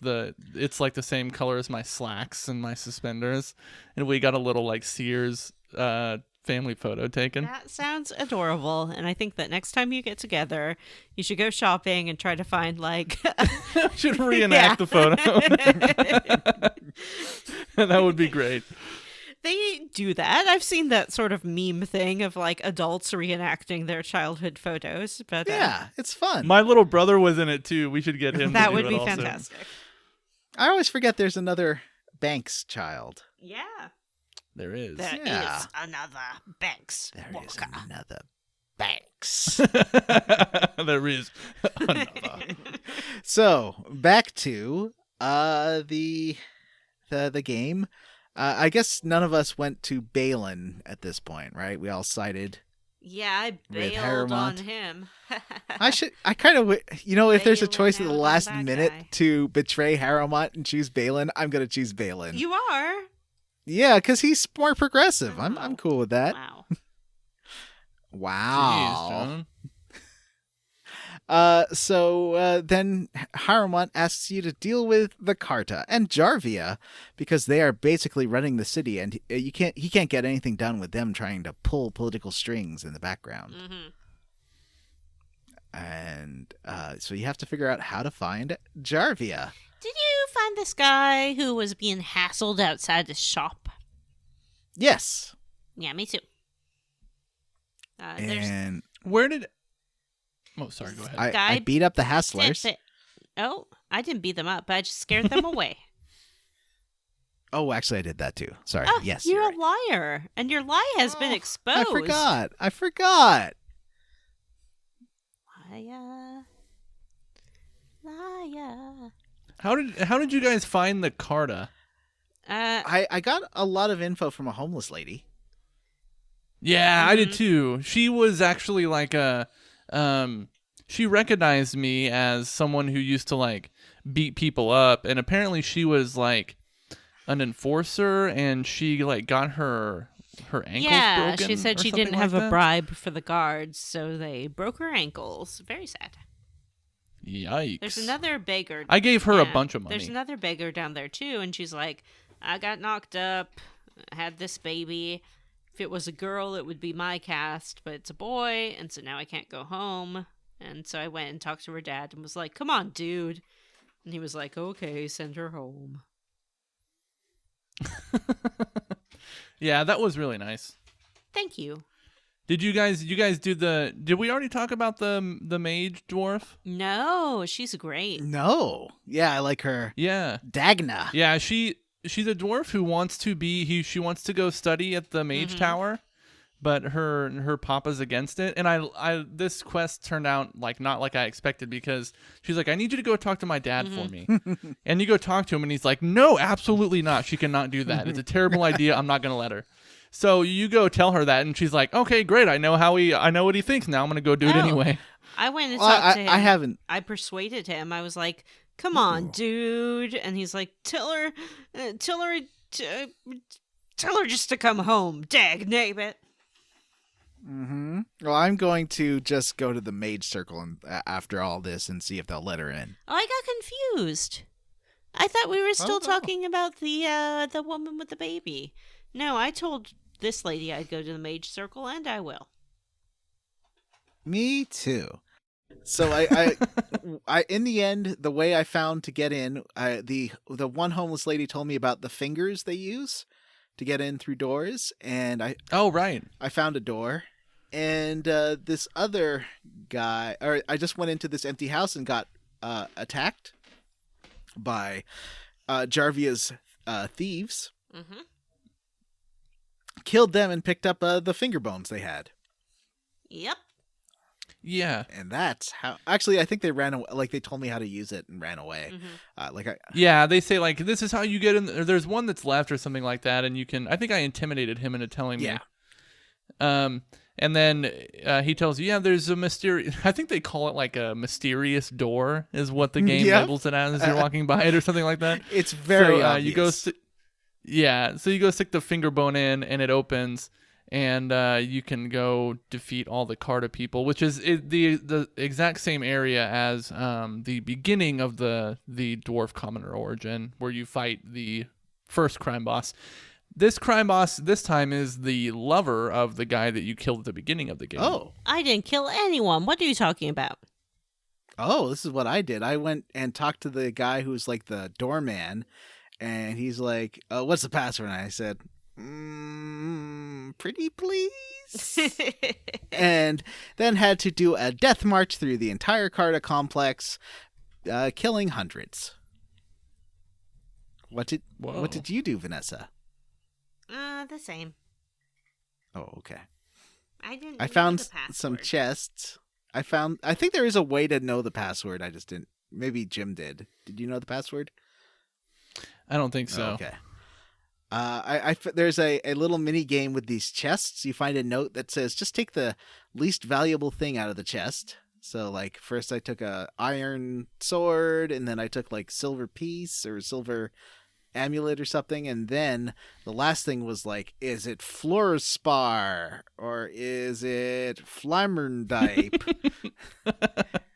it's like the same color as my slacks and my suspenders, and we got a little like Sears family photo taken. That sounds adorable, and I think that next time you get together, you should go shopping and try to find like Should reenact the photo. That would be great. They do that. I've seen that sort of meme thing of like adults reenacting their childhood photos. But Yeah, it's fun. My little brother was in it too. We should get him. that to do would it be also. fantastic. I always forget there's another Banks child. Yeah, There is. there is Yeah. another Banks There is Walker. another Banks. There is another. So back to the game. I guess none of us went to Balin at this point, right? We all sided. Yeah, I With bailed on Harrowmont. him. I kind of, if there's a Balin choice at the out on last that minute guy. to betray Harrowmont and choose Balin, I'm gonna choose Balin. You are? Yeah, because he's more progressive. Oh. I'm cool with that. Wow. Jeez, Wow. John. So then Harrowmont asks you to deal with the Carta and Jarvia because they are basically running the city, and he can't get anything done with them trying to pull political strings in the background. Mm-hmm. And so you have to figure out how to find Jarvia. Did you find this guy who was being hassled outside the shop? Yes. Yeah, me too. There's And Where did? Oh, sorry. Go ahead. I guy- beat up the Hasslers. Oh, I didn't beat them up. I just scared them away. Oh, actually, I did that too. Sorry. Oh, Yes. you're right. a liar, and your lie has been Oh, exposed. I forgot. Liar. Liar. How did you guys find the Carta? I got a lot of info from a homeless lady. Yeah, I did too. She was actually like she recognized me as someone who used to like beat people up, and apparently she was like an enforcer, and she like got her ankles Yeah, broken. she said or she something didn't like have a that. bribe for the guards, so they broke her ankles. Very sad. Yikes. There's another beggar. I gave her a Yeah, bunch of money. There's another beggar down there too, and she's like, I got knocked up, had this baby. If it was a girl, it would be my cast, but it's a boy, and so now I can't go home. And so I went and talked to her dad and was like, come on, dude. And he was like, okay, send her home. Yeah, that was really nice. Thank you. Did you guys do did we already talk about the mage dwarf? No, she's great. No. Yeah, I like her. Yeah. Dagna. Yeah, she's a dwarf who wants to she wants to go study at the mage tower, but her papa's against it. And I this quest turned out like not like I expected, because she's like, I need you to go talk to my dad for me. And you go talk to him and he's like, no, absolutely not. She cannot do that. It's a terrible idea. I'm not going to let her. So you go tell her that, and she's like, okay, great. I know what he thinks now. I'm going to go do it Oh. anyway. I went and Well, talked to him. I haven't. I persuaded him. I was like, come on, dude. And he's like, tell her just to come home. Dag nabbit. Mm-hmm. Well, I'm going to just go to the mage circle and, after all this and see if they'll let her in. Oh, I got confused. I thought we were still no. talking about the woman with the baby. No, I told this lady I'd go to the mage circle, and I will. Me too. So I in the end, the way I found to get in, the one homeless lady told me about the fingers they use to get in through doors, and I Right. found a door, and this other guy, or I just went into this empty house and got attacked by Jarvia's thieves, Mm-hmm. killed them, and picked up the finger bones they had. Yep. Yeah. And that's how. Actually, I think they ran away. Like, they told me how to use it and ran away. Mm-hmm. Yeah, they say like this is how you get in. Or there's one that's left or something like that, and you can. I think I intimidated him into telling Yeah. me. And then he tells you, yeah, there's a mysterious. I think they call it like a mysterious door, is what the game Yep. labels it as you're walking by it, or something like that. It's very so, obvious. you go. Yeah, so you go stick the finger bone in, and it opens, and you can go defeat all the Carta people, which is the exact same area as the beginning of the Dwarf Commoner origin, where you fight the first crime boss. This crime boss this time is the lover of the guy that you killed at the beginning of the game. Oh. I didn't kill anyone. What are you talking about? Oh, this is what I did. I went and talked to the guy who's like the doorman, and he's like, what's the password? And I said, pretty please? And then had to do a death march through the entire Carta complex, killing hundreds. What did you do, Vanessa? The same. Oh, okay. I found some chests. I think there is a way to know the password. I just didn't. Maybe Jim did. Did you know the password? I don't think so. Oh, okay. There's a little mini game with these chests. You find a note that says, just take the least valuable thing out of the chest. So, like, first I took a iron sword, and then I took, like, silver piece or silver amulet or something, and then the last thing was like, is it fluorspar or is it flammerndipe?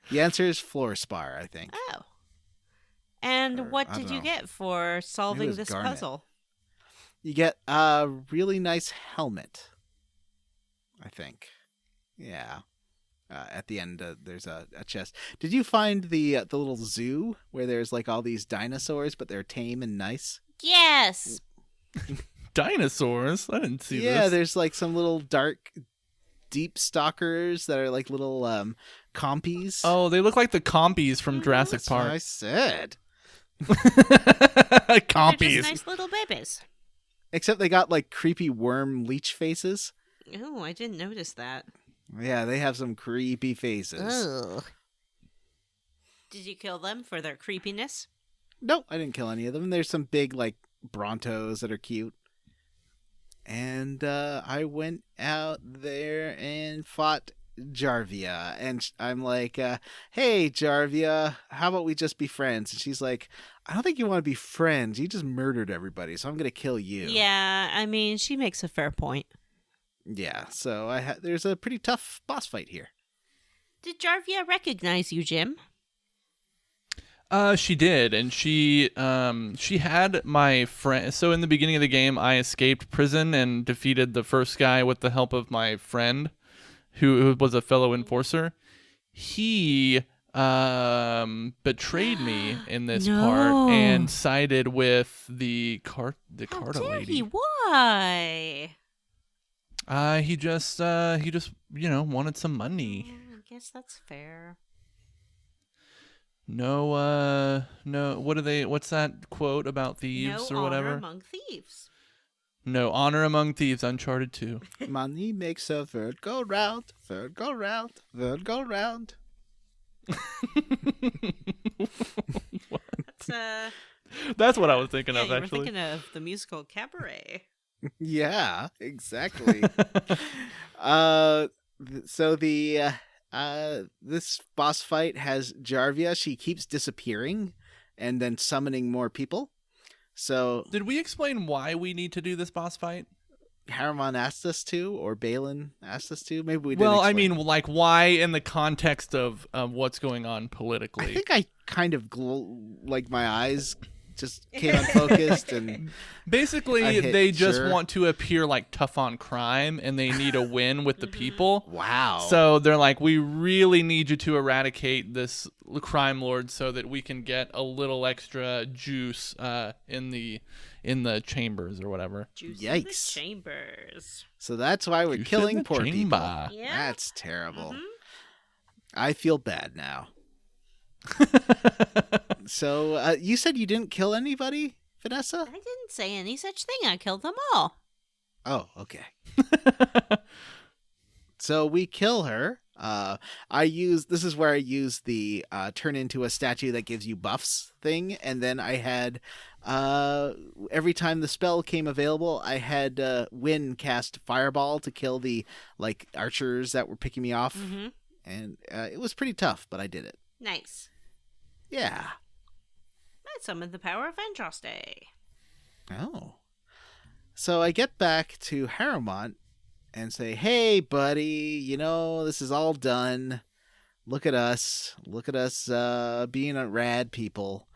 The answer is fluorspar, I think. Oh. And what did you get for solving this garnet. puzzle? You get a really nice helmet, I think. Yeah. At the end, there's a chest. Did you find the little zoo where there's like all these dinosaurs, but they're tame and nice? Yes. Dinosaurs? I didn't see this. Yeah, there's like some little dark, deep stalkers that are like little compies. Oh, they look like the compies from Jurassic That's what Park. I said. They're Compies. just nice little babies. Except they got like creepy worm leech faces. Oh, I didn't notice that. Yeah, they have some creepy faces. Ugh. Did you kill them for their creepiness? Nope, I didn't kill any of them. There's some big, like, brontos that are cute. And I went out there and fought Jarvia. And I'm like, hey, Jarvia, how about we just be friends? And she's like, I don't think you want to be friends. You just murdered everybody, so I'm going to kill you. Yeah, I mean, she makes a fair point. Yeah, so there's a pretty tough boss fight here. Did Jarvia recognize you, Jim? She did, and she had my friend. So in the beginning of the game, I escaped prison and defeated the first guy with the help of my friend, who was a fellow enforcer. He betrayed me in this part and sided with the Carta lady. Why? He just wanted some money. I guess that's fair. No, what's that quote about thieves no or whatever? honor among thieves. No honor among thieves, Uncharted 2. Money makes a bird go round, bird go round, bird go round. That's what I was thinking of, you actually. were thinking of the musical Cabaret. Yeah, exactly. So this boss fight has Jarvia. She keeps disappearing and then summoning more people. So did we explain why we need to do this boss fight? Haramon asked us to, or Balin asked us to. Maybe we didn't. Well, I explain. mean, like, why in the context of what's going on politically? I think I kind of like my eyes just came unfocused and basically they just want to appear like tough on crime and they need a win with the people. Wow. So they're like, we really need you to eradicate this crime lord so that we can get a little extra juice in the chambers or whatever. Juice Yikes. in the chambers. So that's why we're killing poor people. Yeah. That's terrible. Mm-hmm. I feel bad now. So you said you didn't kill anybody, Vanessa? I didn't say any such thing. I killed them all. Oh, okay. So we kill her. This is where I use the turn into a statue that gives you buffs thing, and then I had every time the spell came available, I had Wynn cast Fireball to kill the like archers that were picking me off, and it was pretty tough, but I did it. Nice. Yeah. I summoned the power of Andraste. Oh. So I get back to Harrowmont and say, hey, buddy, this is all done. Look at us. Look at us being a rad people.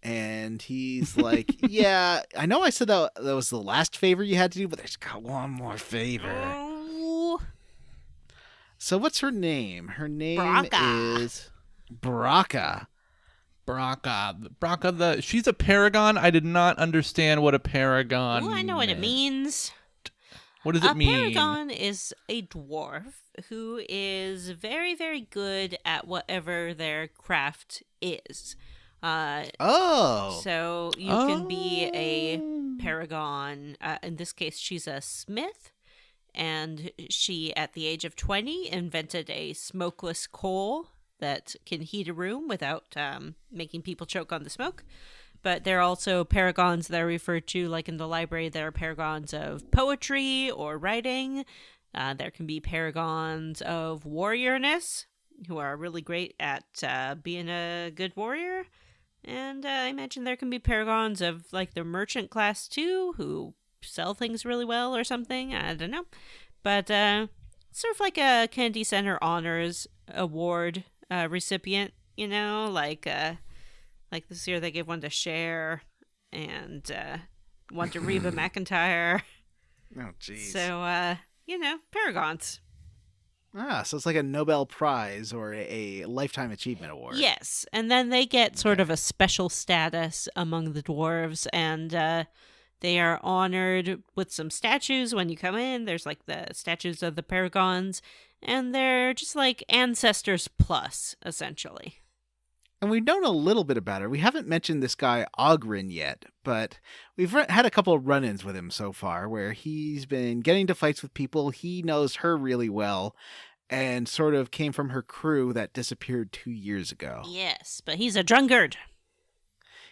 And he's like, yeah, I know I said that was the last favor you had to do, but there's got one more favor. Oh. So what's her name? Her name Braca. is Braca. Braca, she's a paragon. I did not understand what a paragon Well, I know what it meant. means. What does it mean? A paragon is a dwarf who is very, very good at whatever their craft is. So you can be a paragon. In this case, she's a smith. And she, at the age of 20, invented a smokeless coal that can heat a room without making people choke on the smoke. But there are also paragons that are referred to, like in the library, there are paragons of poetry or writing. There can be paragons of warriorness, who are really great at being a good warrior. And I imagine there can be paragons of, like, the merchant class, too, who sell things really well or something. I don't know. But sort of like a Kennedy Center Honors Award recipient, like this year they gave one to Shale and one to Reba McEntire. Oh, jeez. So, paragons. So it's like a Nobel Prize or a Lifetime Achievement Award. Yes, and then they get sort of a special status among the dwarves, and they are honored with some statues when you come in. There's like the statues of the paragons, and they're just like ancestors plus, essentially. And we've known a little bit about her. We haven't mentioned this guy Ogren yet, but we've had a couple of run-ins with him so far where he's been getting into fights with people. He knows her really well and sort of came from her crew that disappeared 2 years ago. Yes, but he's a drunkard.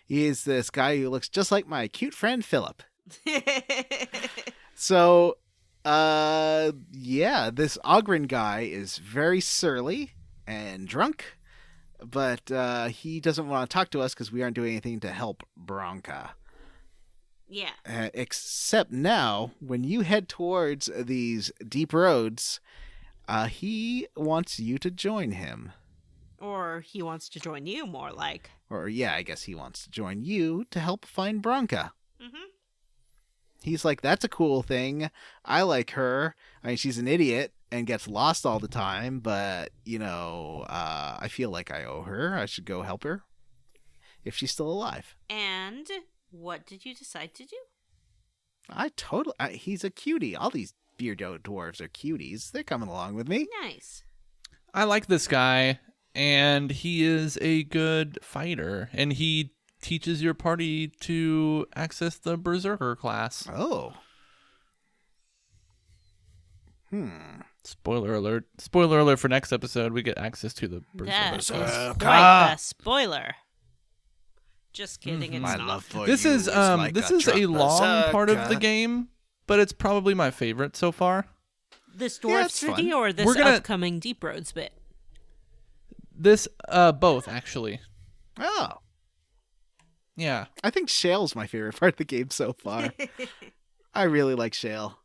He is this guy who looks just like my cute friend Philip. So, this Ogren guy is very surly and drunk. But he doesn't want to talk to us because we aren't doing anything to help Branca. Yeah. Except now, when you head towards these deep roads, he wants you to join him. Or he wants to join you, more like. Or, yeah, I guess he wants to join you to help find Branca. Mm-hmm. He's like, that's a cool thing. I like her. I mean, she's an idiot and gets lost all the time, but, I feel like I owe her. I should go help her if she's still alive. And what did you decide to do? He's a cutie. All these beardo dwarves are cuties. They're coming along with me. Nice. I like this guy, and he is a good fighter, and he teaches your party to access the Berserker class. Oh. Spoiler alert. Spoiler alert for next episode. We get access to the That is Berserker. quite the spoiler. Just kidding, it's My not. love for This you is like this is a long part of the game, but it's probably my favorite so far. This Yeah, Dwarf it's City fun. or this We're gonna- upcoming Deep Roads bit? This both actually. Oh. Yeah. I think Shale's my favorite part of the game so far. I really like Shale.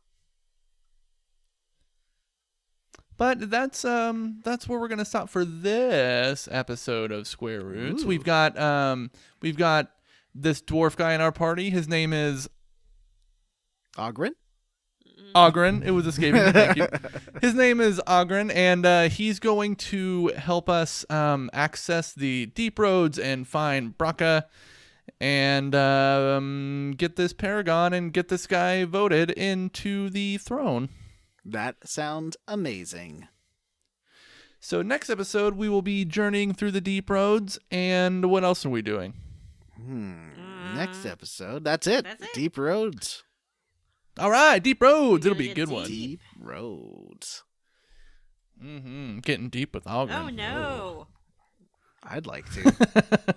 But that's where we're gonna stop for this episode of Square Roots. Ooh. We've got this dwarf guy in our party. His name is Ogren? Ogren. It was escaping me. Thank you. His name is Ogren, and he's going to help us access the deep roads and find Braca and get this paragon and get this guy voted into the throne. That sounds amazing. So next episode, we will be journeying through the deep roads, and what else are we doing? Next episode. That's it. That's it. Deep Roads. All right, deep roads. We're It'll be a gonna good get one. Deep Roads. Getting deep with Ogren. Oh no. I'd like to.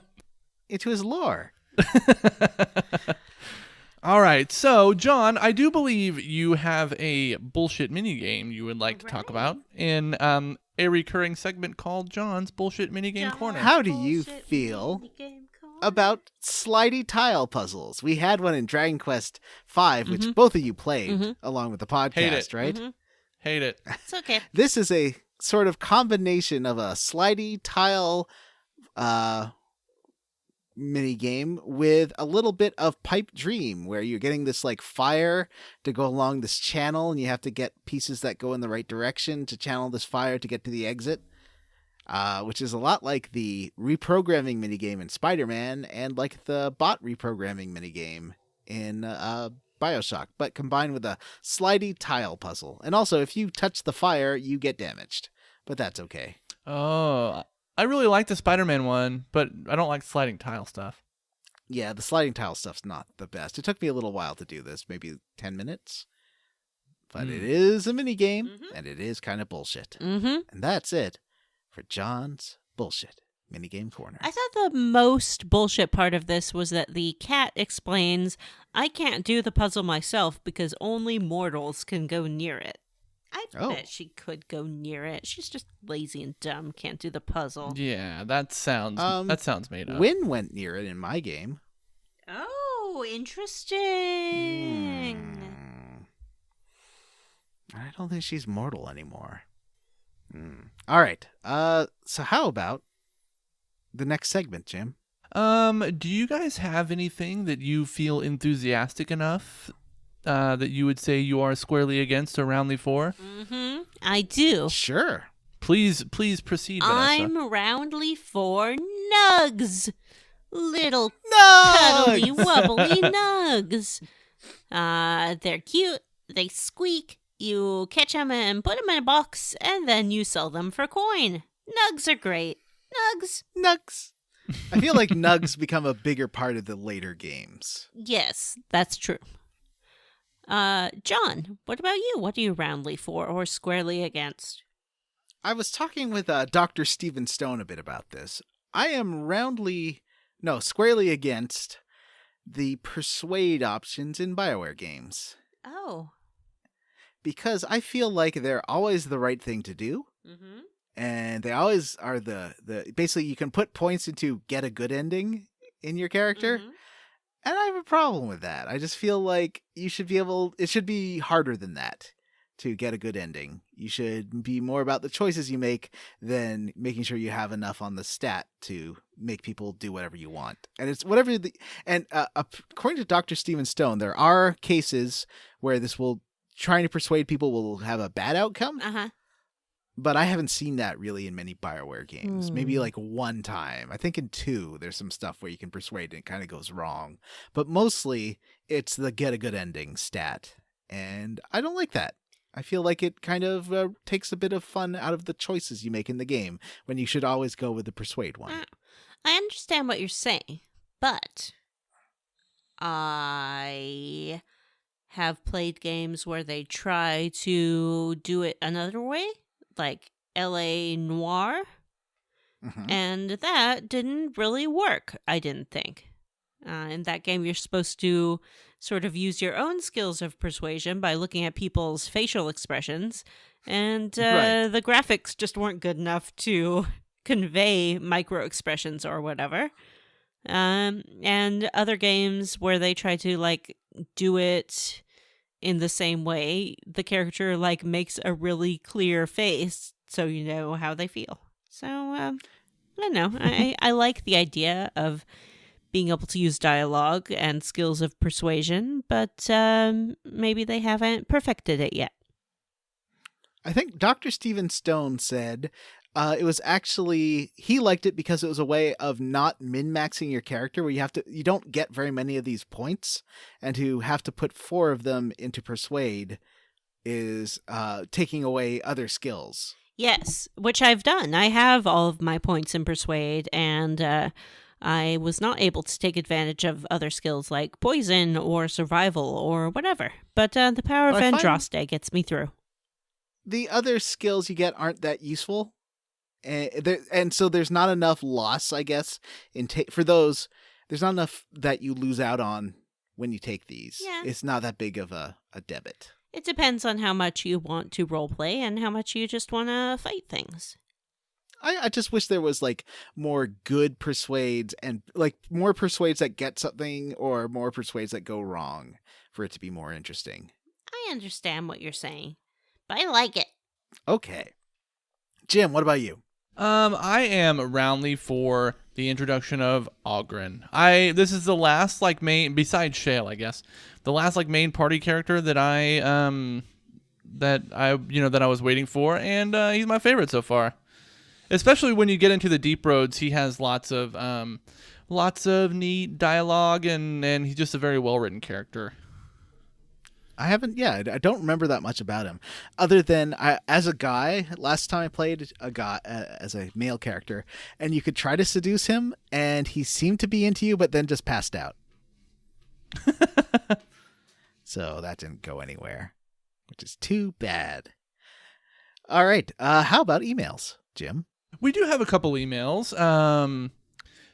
Into his lore. All right, so John, I do believe you have a bullshit minigame you would like to talk about in a recurring segment called John's Bullshit Minigame Corner. How do you feel about slidey tile puzzles. We had one in Dragon Quest V, which both of you played along with the podcast, Hate it. right? Hate it. It's okay. This is a sort of combination of a slidey tile mini game with a little bit of pipe dream, where you're getting this like fire to go along this channel, and you have to get pieces that go in the right direction to channel this fire to get to the exit. Which is a lot like the reprogramming minigame in Spider-Man and like the bot reprogramming minigame in Bioshock, but combined with a slidey tile puzzle. And also, if you touch the fire, you get damaged, but that's okay. Oh, I really like the Spider-Man one, but I don't like sliding tile stuff. Yeah, the sliding tile stuff's not the best. It took me a little while to do this, maybe 10 minutes. But it is a minigame, and it is kind of bullshit. And that's it for John's Bullshit Minigame Corner. I thought the most bullshit part of this was that the cat explains, I can't do the puzzle myself because only mortals can go near it. I bet she could go near it. She's just lazy and dumb, can't do the puzzle. Yeah, that sounds made up. Wynn went near it in my game. Oh, interesting. I don't think she's mortal anymore. All right. So how about the next segment, Jim? Do you guys have anything that you feel enthusiastic enough that you would say you are squarely against or roundly for? I do. Sure. Please proceed, Vanessa. I'm roundly for nugs. Little Nugs! cuddly wobbly nugs. They're cute. They squeak. You catch them and put them in a box, and then you sell them for coin. Nugs are great. Nugs. I feel like nugs become a bigger part of the later games. Yes, that's true. John, what about you? What are you roundly for or squarely against? I was talking with Dr. Stephen Stone a bit about this. I am squarely against the persuade options in BioWare games. Oh. Because I feel like they're always the right thing to do. And they always are basically you can put points into get a good ending in your character. And I have a problem with that. I just feel like it should be harder than that to get a good ending. You should be more about the choices you make than making sure you have enough on the stat to make people do whatever you want. And it's whatever according to Dr. Stephen Stone, there are cases where trying to persuade people will have a bad outcome. But I haven't seen that really in many BioWare games. Maybe like one time. I think in 2, there's some stuff where you can persuade and it kind of goes wrong. But mostly, it's the get a good ending stat. And I don't like that. I feel like it kind of takes a bit of fun out of the choices you make in the game when you should always go with the persuade one. I understand what you're saying, but I have played games where they try to do it another way. Like L.A. Noir, and that didn't really work, I didn't think. In that game, you're supposed to sort of use your own skills of persuasion by looking at people's facial expressions, and the graphics just weren't good enough to convey micro-expressions or whatever. And other games where they try to, like, do it in the same way, the character makes a really clear face so you know how they feel. So I don't know. I like the idea of being able to use dialogue and skills of persuasion, but maybe they haven't perfected it yet. I think Dr. Stephen Stone said it was actually, he liked it because it was a way of not min-maxing your character, where you don't get very many of these points, and to have to put 4 of them into persuade is taking away other skills. Yes, which I've done. I have all of my points in persuade, and I was not able to take advantage of other skills like poison or survival or whatever. But the power of Andraste gets me through. The other skills you get aren't that useful. And so there's not enough loss, I guess, for those. There's not enough that you lose out on when you take these. Yeah. It's not that big of a debit. It depends on how much you want to roleplay and how much you just want to fight things. I just wish there was like more good persuades and like more persuades that get something or more persuades that go wrong for it to be more interesting. I understand what you're saying, but I like it. Okay. Jim, what about you? I am roundly for the introduction of Ogren. This is the last like main, besides Shale, I guess, the last like main party character that I was waiting for, and he's my favorite so far. Especially when you get into the deep roads, he has lots of neat dialogue, and he's just a very well written character. I don't remember that much about him, other than as a guy. Last time I played a guy as a male character, and you could try to seduce him, and he seemed to be into you, but then just passed out. So that didn't go anywhere, which is too bad. All right, how about emails, Jim? We do have a couple emails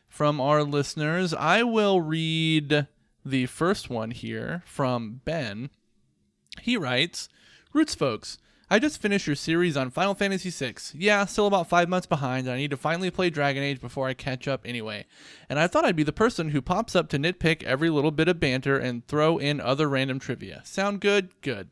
from our listeners. I will read the first one here from Ben. He writes, Roots folks, I just finished your series on Final Fantasy VI. Yeah, still about 5 months behind, and I need to finally play Dragon Age before I catch up anyway. And I thought I'd be the person who pops up to nitpick every little bit of banter and throw in other random trivia. Sound good? Good.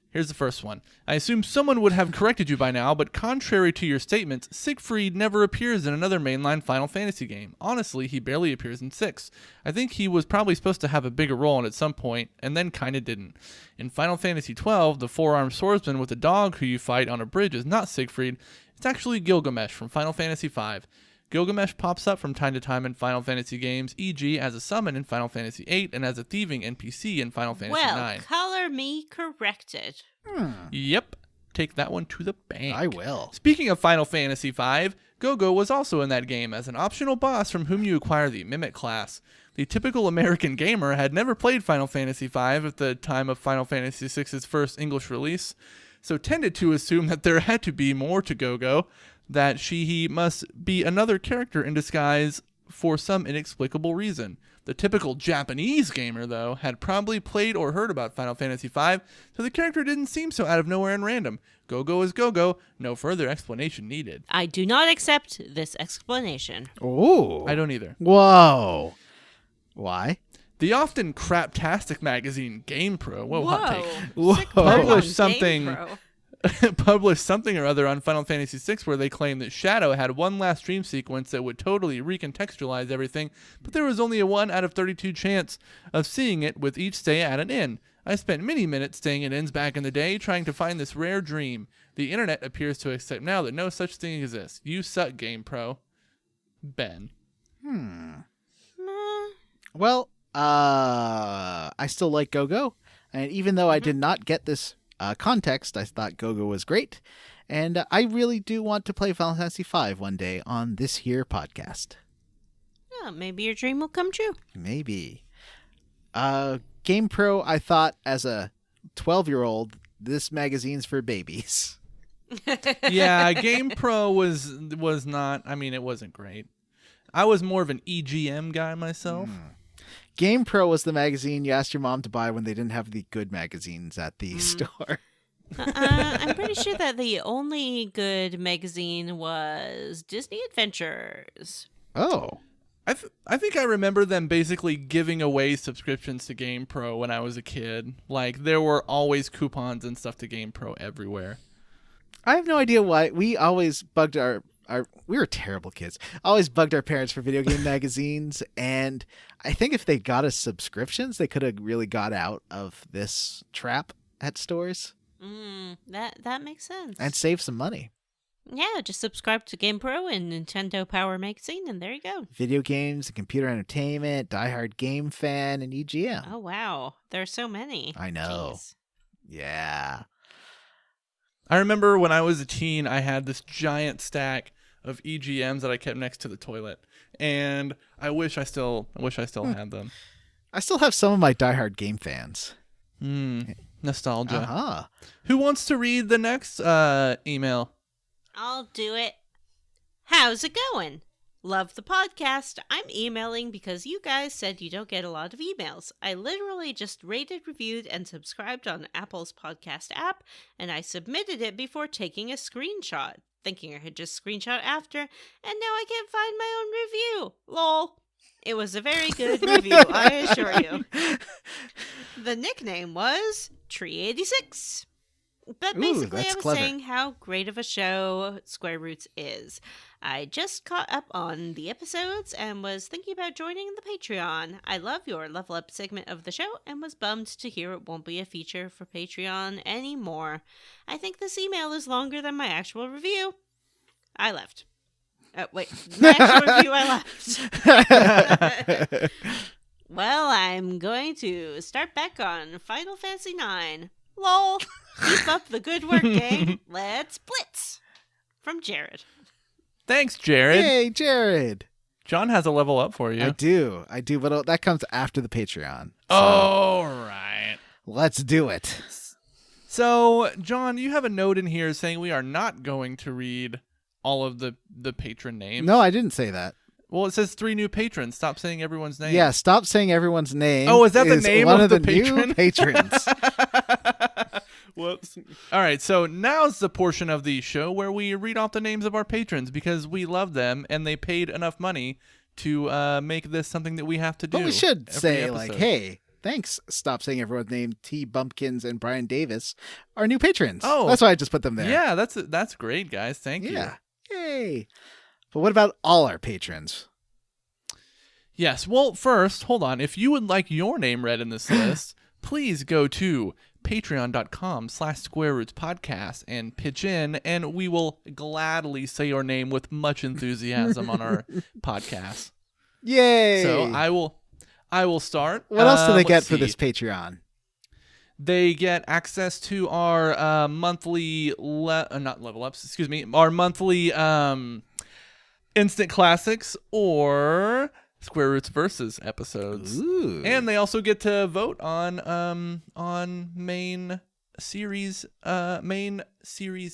Here's the first one. I assume someone would have corrected you by now, but contrary to your statements, Siegfried never appears in another mainline Final Fantasy game. Honestly, he barely appears in 6. I think he was probably supposed to have a bigger role in it at some point, and then kinda didn't. In Final Fantasy XII, the four-armed swordsman with a dog who you fight on a bridge is not Siegfried, it's actually Gilgamesh from Final Fantasy V. Gilgamesh pops up from time to time in Final Fantasy games, e.g. as a summon in Final Fantasy VIII and as a thieving NPC in Final Fantasy IX. Color me corrected. Yep. Take that one to the bank. I will. Speaking of Final Fantasy V, Gogo was also in that game as an optional boss from whom you acquire the Mimic class. The typical American gamer had never played Final Fantasy V at the time of Final Fantasy VI's first English release, so tended to assume that there had to be more to Gogo, that he must be another character in disguise for some inexplicable reason. The typical Japanese gamer, though, had probably played or heard about Final Fantasy V, so the character didn't seem so out of nowhere and random. Gogo is Gogo, no further explanation needed. I do not accept this explanation. Oh. I don't either. Whoa. Why? The often craptastic magazine GamePro, hot take, Sick burn on published something GamePro. published something or other on Final Fantasy VI where they claimed that Shadow had one last dream sequence that would totally recontextualize everything, but there was only a 1 out of 32 chance of seeing it with each stay at an inn. I spent many minutes staying at inns back in the day trying to find this rare dream. The internet appears to accept now that no such thing exists. You suck, GamePro. Ben. Well, I still like Go-Go, and even though I did not get this context, I thought Go-Go was great, and I really do want to play Final Fantasy V one day on this here podcast. Oh, maybe your dream will come true. Maybe. GamePro, I thought as a 12-year-old, this magazine's for babies. Yeah, GamePro was not, I mean, it wasn't great. I was more of an EGM guy myself. GamePro was the magazine you asked your mom to buy when they didn't have the good magazines at the store. I'm pretty sure that the only good magazine was Disney Adventures. Oh. I think I remember them basically giving away subscriptions to GamePro when I was a kid. Like, there were always coupons and stuff to GamePro everywhere. I have no idea why. We always bugged we were terrible kids. Always bugged our parents for video game magazines, and I think if they got us subscriptions, they could have really got out of this trap at stores. That makes sense. And save some money. Yeah, just subscribe to GamePro and Nintendo Power Magazine, and there you go. Video games and computer entertainment, diehard game fan, and EGM. Oh, wow. There are so many. I know. Jeez. Yeah. I remember when I was a teen, I had this giant stack of EGMs that I kept next to the toilet, and I wish I still had them. I still have some of my diehard game fans. Nostalgia. Uh-huh. Who wants to read the next email? I'll do it. How's it going? Love the podcast. I'm emailing because you guys said you don't get a lot of emails. I literally just rated, reviewed, and subscribed on Apple's podcast app, and I submitted it before taking a screenshot. thinking I had just screenshot after, and now I can't find my own review. Lol. It was a very good review, I assure you. The nickname was Tree86. But basically, I was saying how great of a show Square Roots is. I just caught up on the episodes and was thinking about joining the Patreon. I love your level up segment of the show and was bummed to hear it won't be a feature for Patreon anymore. I think this email is longer than my actual review. I left. Wait, my actual review I left. Well, I'm going to start back on Final Fantasy IX. Lol. Keep up the good work, gang. Let's blitz. From Jared. Thanks, Jared. Hey, Jared. John has a level up for you. I do, but that comes after the Patreon. So all right. Let's do it. So, John, you have a note in here saying we are not going to read all of the patron names. No, I didn't say that. Well, it says 3 new patrons. Stop saying everyone's name. Yeah, stop saying everyone's name. Oh, is that the name one of the new patrons? Whoops. All right, so now's the portion of the show where we read off the names of our patrons because we love them and they paid enough money to make this something that we have to do. But we should say, episode. like, hey, thanks. Stop saying everyone's name. T. Bumpkins and Brian Davis are new patrons. Oh. That's why I just put them there. Yeah, that's great, guys. Thank you. Yeah. Yay. But what about all our patrons? Yes. Well, first, hold on. If you would like your name read in this list, please go to patreon.com/squarerootspodcast and pitch in, and we will gladly say your name with much enthusiasm on our podcast. Yay! So I will start. What else do they get for see. this Patreon? They get access to our monthly, not level ups, excuse me, our monthly instant classics or Square Roots Versus episodes. Ooh. And they also get to vote on main series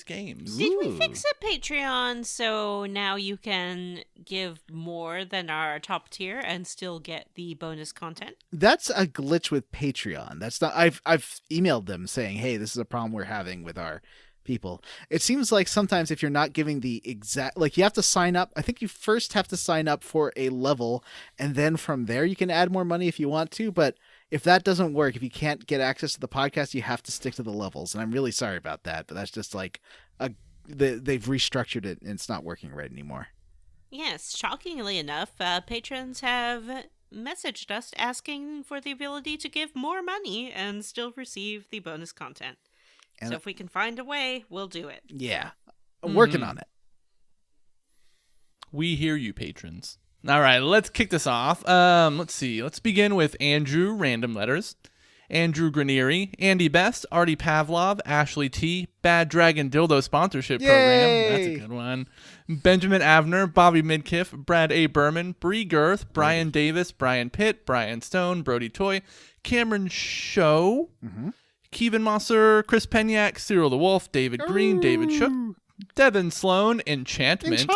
games. Did we fix a Patreon so now you can give more than our top tier and still get the bonus content? That's a glitch with Patreon. That's not. I've emailed them saying, "Hey, this is a problem we're having with our people." It seems like sometimes if you're not giving the exact, like you have to sign up. I think you first have to sign up for a level, and then from there you can add more money if you want to. But if that doesn't work, if you can't get access to the podcast, you have to stick to the levels. And I'm really sorry about that, but that's just like they've restructured it and it's not working right anymore. Yes, shockingly enough, patrons have messaged us asking for the ability to give more money and still receive the bonus content. And so if we can find a way, we'll do it. Yeah, I'm working on it. We hear you, patrons. All right, let's kick this off. Let's see. Let's begin with Andrew, random letters. Andrew Granieri, Andy Best, Artie Pavlov, Ashley T, Bad Dragon Dildo Sponsorship Program. That's a good one. Benjamin Avner, Bobby Midkiff, Brad A. Berman, Bree Girth, Brian Davis, Brian Pitt, Brian Stone, Brody Toy, Cameron Show, Kevin Mosser, Chris Penyak, Cyril the Wolf, David Green, David Shook, Devin Sloan, Enchantment.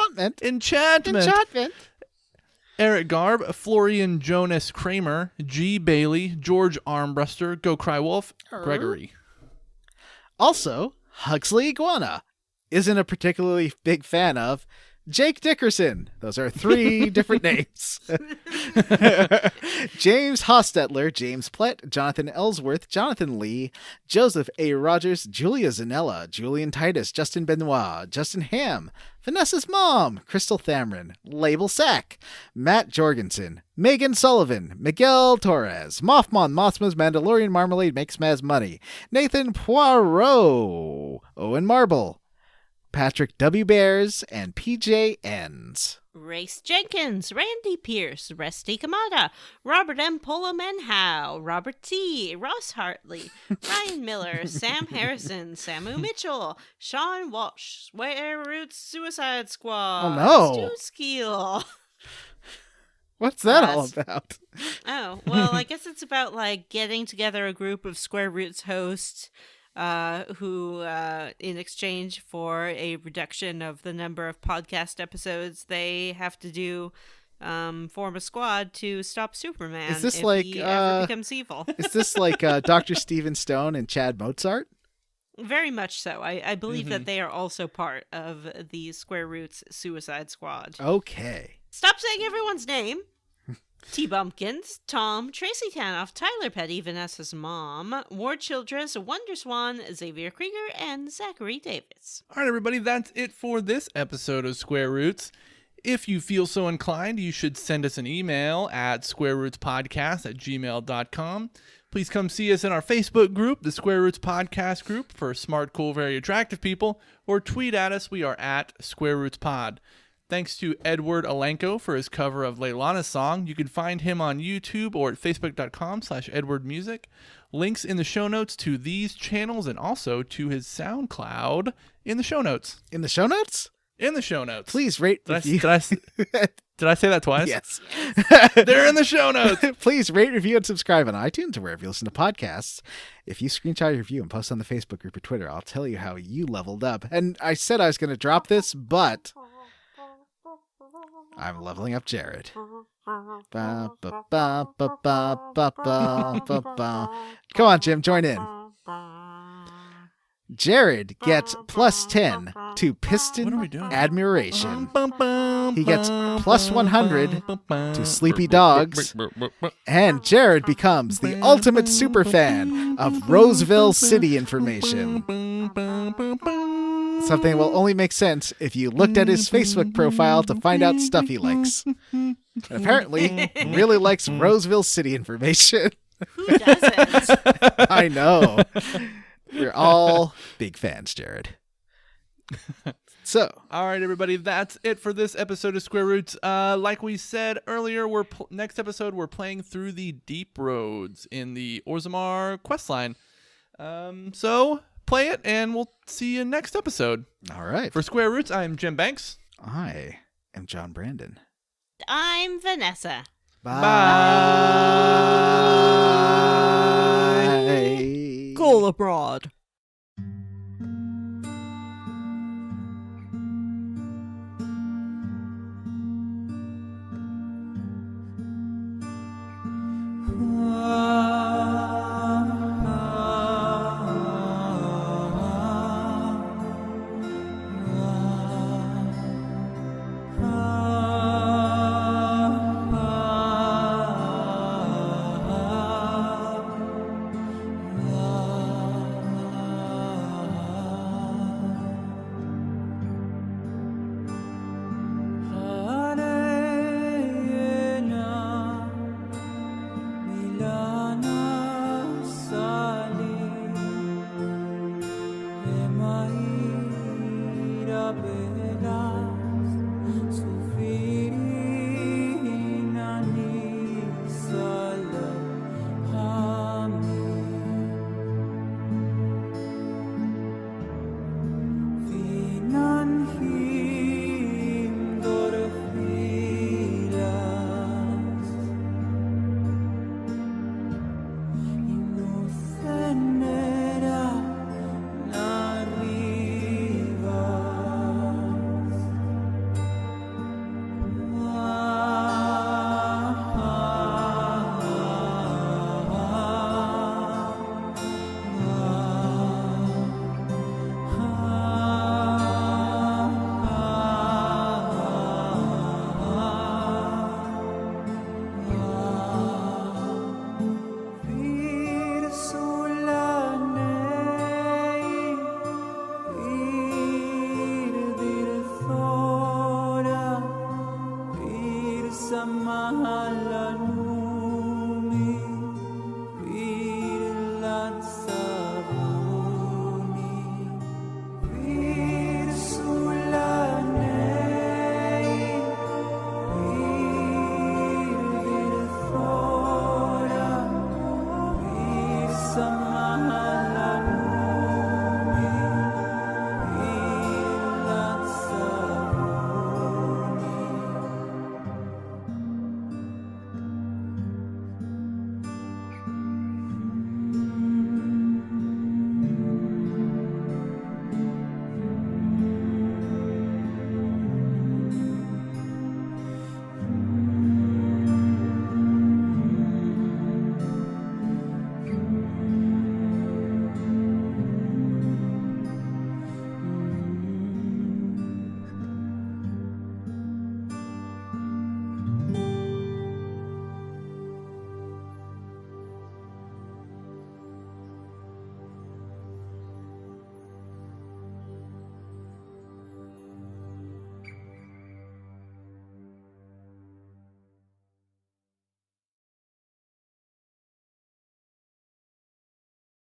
Eric Garb, Florian Jonas Kramer, G. Bailey, George Armbruster, Go Cry Wolf, Gregory. Also, Huxley Iguana isn't a particularly big fan of Jake Dickerson. Those are 3 different names. James Hostetler, James Plett, Jonathan Ellsworth, Jonathan Lee, Joseph A. Rogers, Julia Zanella, Julian Titus, Justin Benoit, Justin Ham, Vanessa's mom, Crystal Thamrin, Label Sack, Matt Jorgensen, Megan Sullivan, Miguel Torres, Mothman Mothma's Mandalorian Marmalade Makes Maz Money, Nathan Poirot, Owen Marble, Patrick W. Bears, and PJ Ends. Race Jenkins, Randy Pierce, Rusty Kamada, Robert M. Poloman Howe, Robert T., Ross Hartley, Ryan Miller, Sam Harrison, Samu Mitchell, Sean Walsh, Square Roots Suicide Squad, Oh, no. Stu Skeel. What's that all about? Oh, well, I guess it's about, like, getting together a group of Square Roots hosts who, in exchange for a reduction of the number of podcast episodes, they have to do, form a squad to stop Superman. Is this if like he ever becomes evil? Is this like Dr. Steven Stone and Chad Mozart? Very much so. I believe that they are also part of the Square Roots Suicide Squad. Okay. Stop saying everyone's name. T. Bumpkins, Tom, Tracy Tanoff, Tyler Petty, Vanessa's mom, Ward Childress, Wonder Swan, Xavier Krieger, and Zachary Davis. All right, everybody, that's it for this episode of Square Roots. If you feel so inclined, you should send us an email at squarerootspodcast@gmail.com. Please come see us in our Facebook group, the Square Roots Podcast group, for smart, cool, very attractive people, or tweet at us. We are at Square Roots Pod. Thanks to Edward Alenko for his cover of Leliana's song. You can find him on YouTube or at facebook.com/edwardmusic. Links in the show notes to these channels and also to his SoundCloud in the show notes. In the show notes? In the show notes. Please rate, review. Did I say that twice? Yes. They're in the show notes. Please rate, review, and subscribe on iTunes or wherever you listen to podcasts. If you screenshot your review and post on the Facebook group or Twitter, I'll tell you how you leveled up. And I said I was going to drop this, but I'm leveling up Jared. Ba, ba, ba, ba, ba, ba, ba, ba. Come on, Jim, join in. Jared gets +10 to Piston Admiration. He gets +100 to Sleepy Dogs. And Jared becomes the ultimate superfan of Roseville City Information. Something will only make sense if you looked at his Facebook profile to find out stuff he likes. And apparently, really likes Roseville City Information. Who doesn't? I know. We're all big fans, Jared. So, all right, everybody, that's it for this episode of Square Roots. Like we said earlier, next episode we're playing through the Deep Roads in the Orzimarr questline. So play it, and we'll see you next episode. All right. For Square Roots, I am Jim Banks. I am John Brandon. I'm Vanessa. Bye. Go abroad.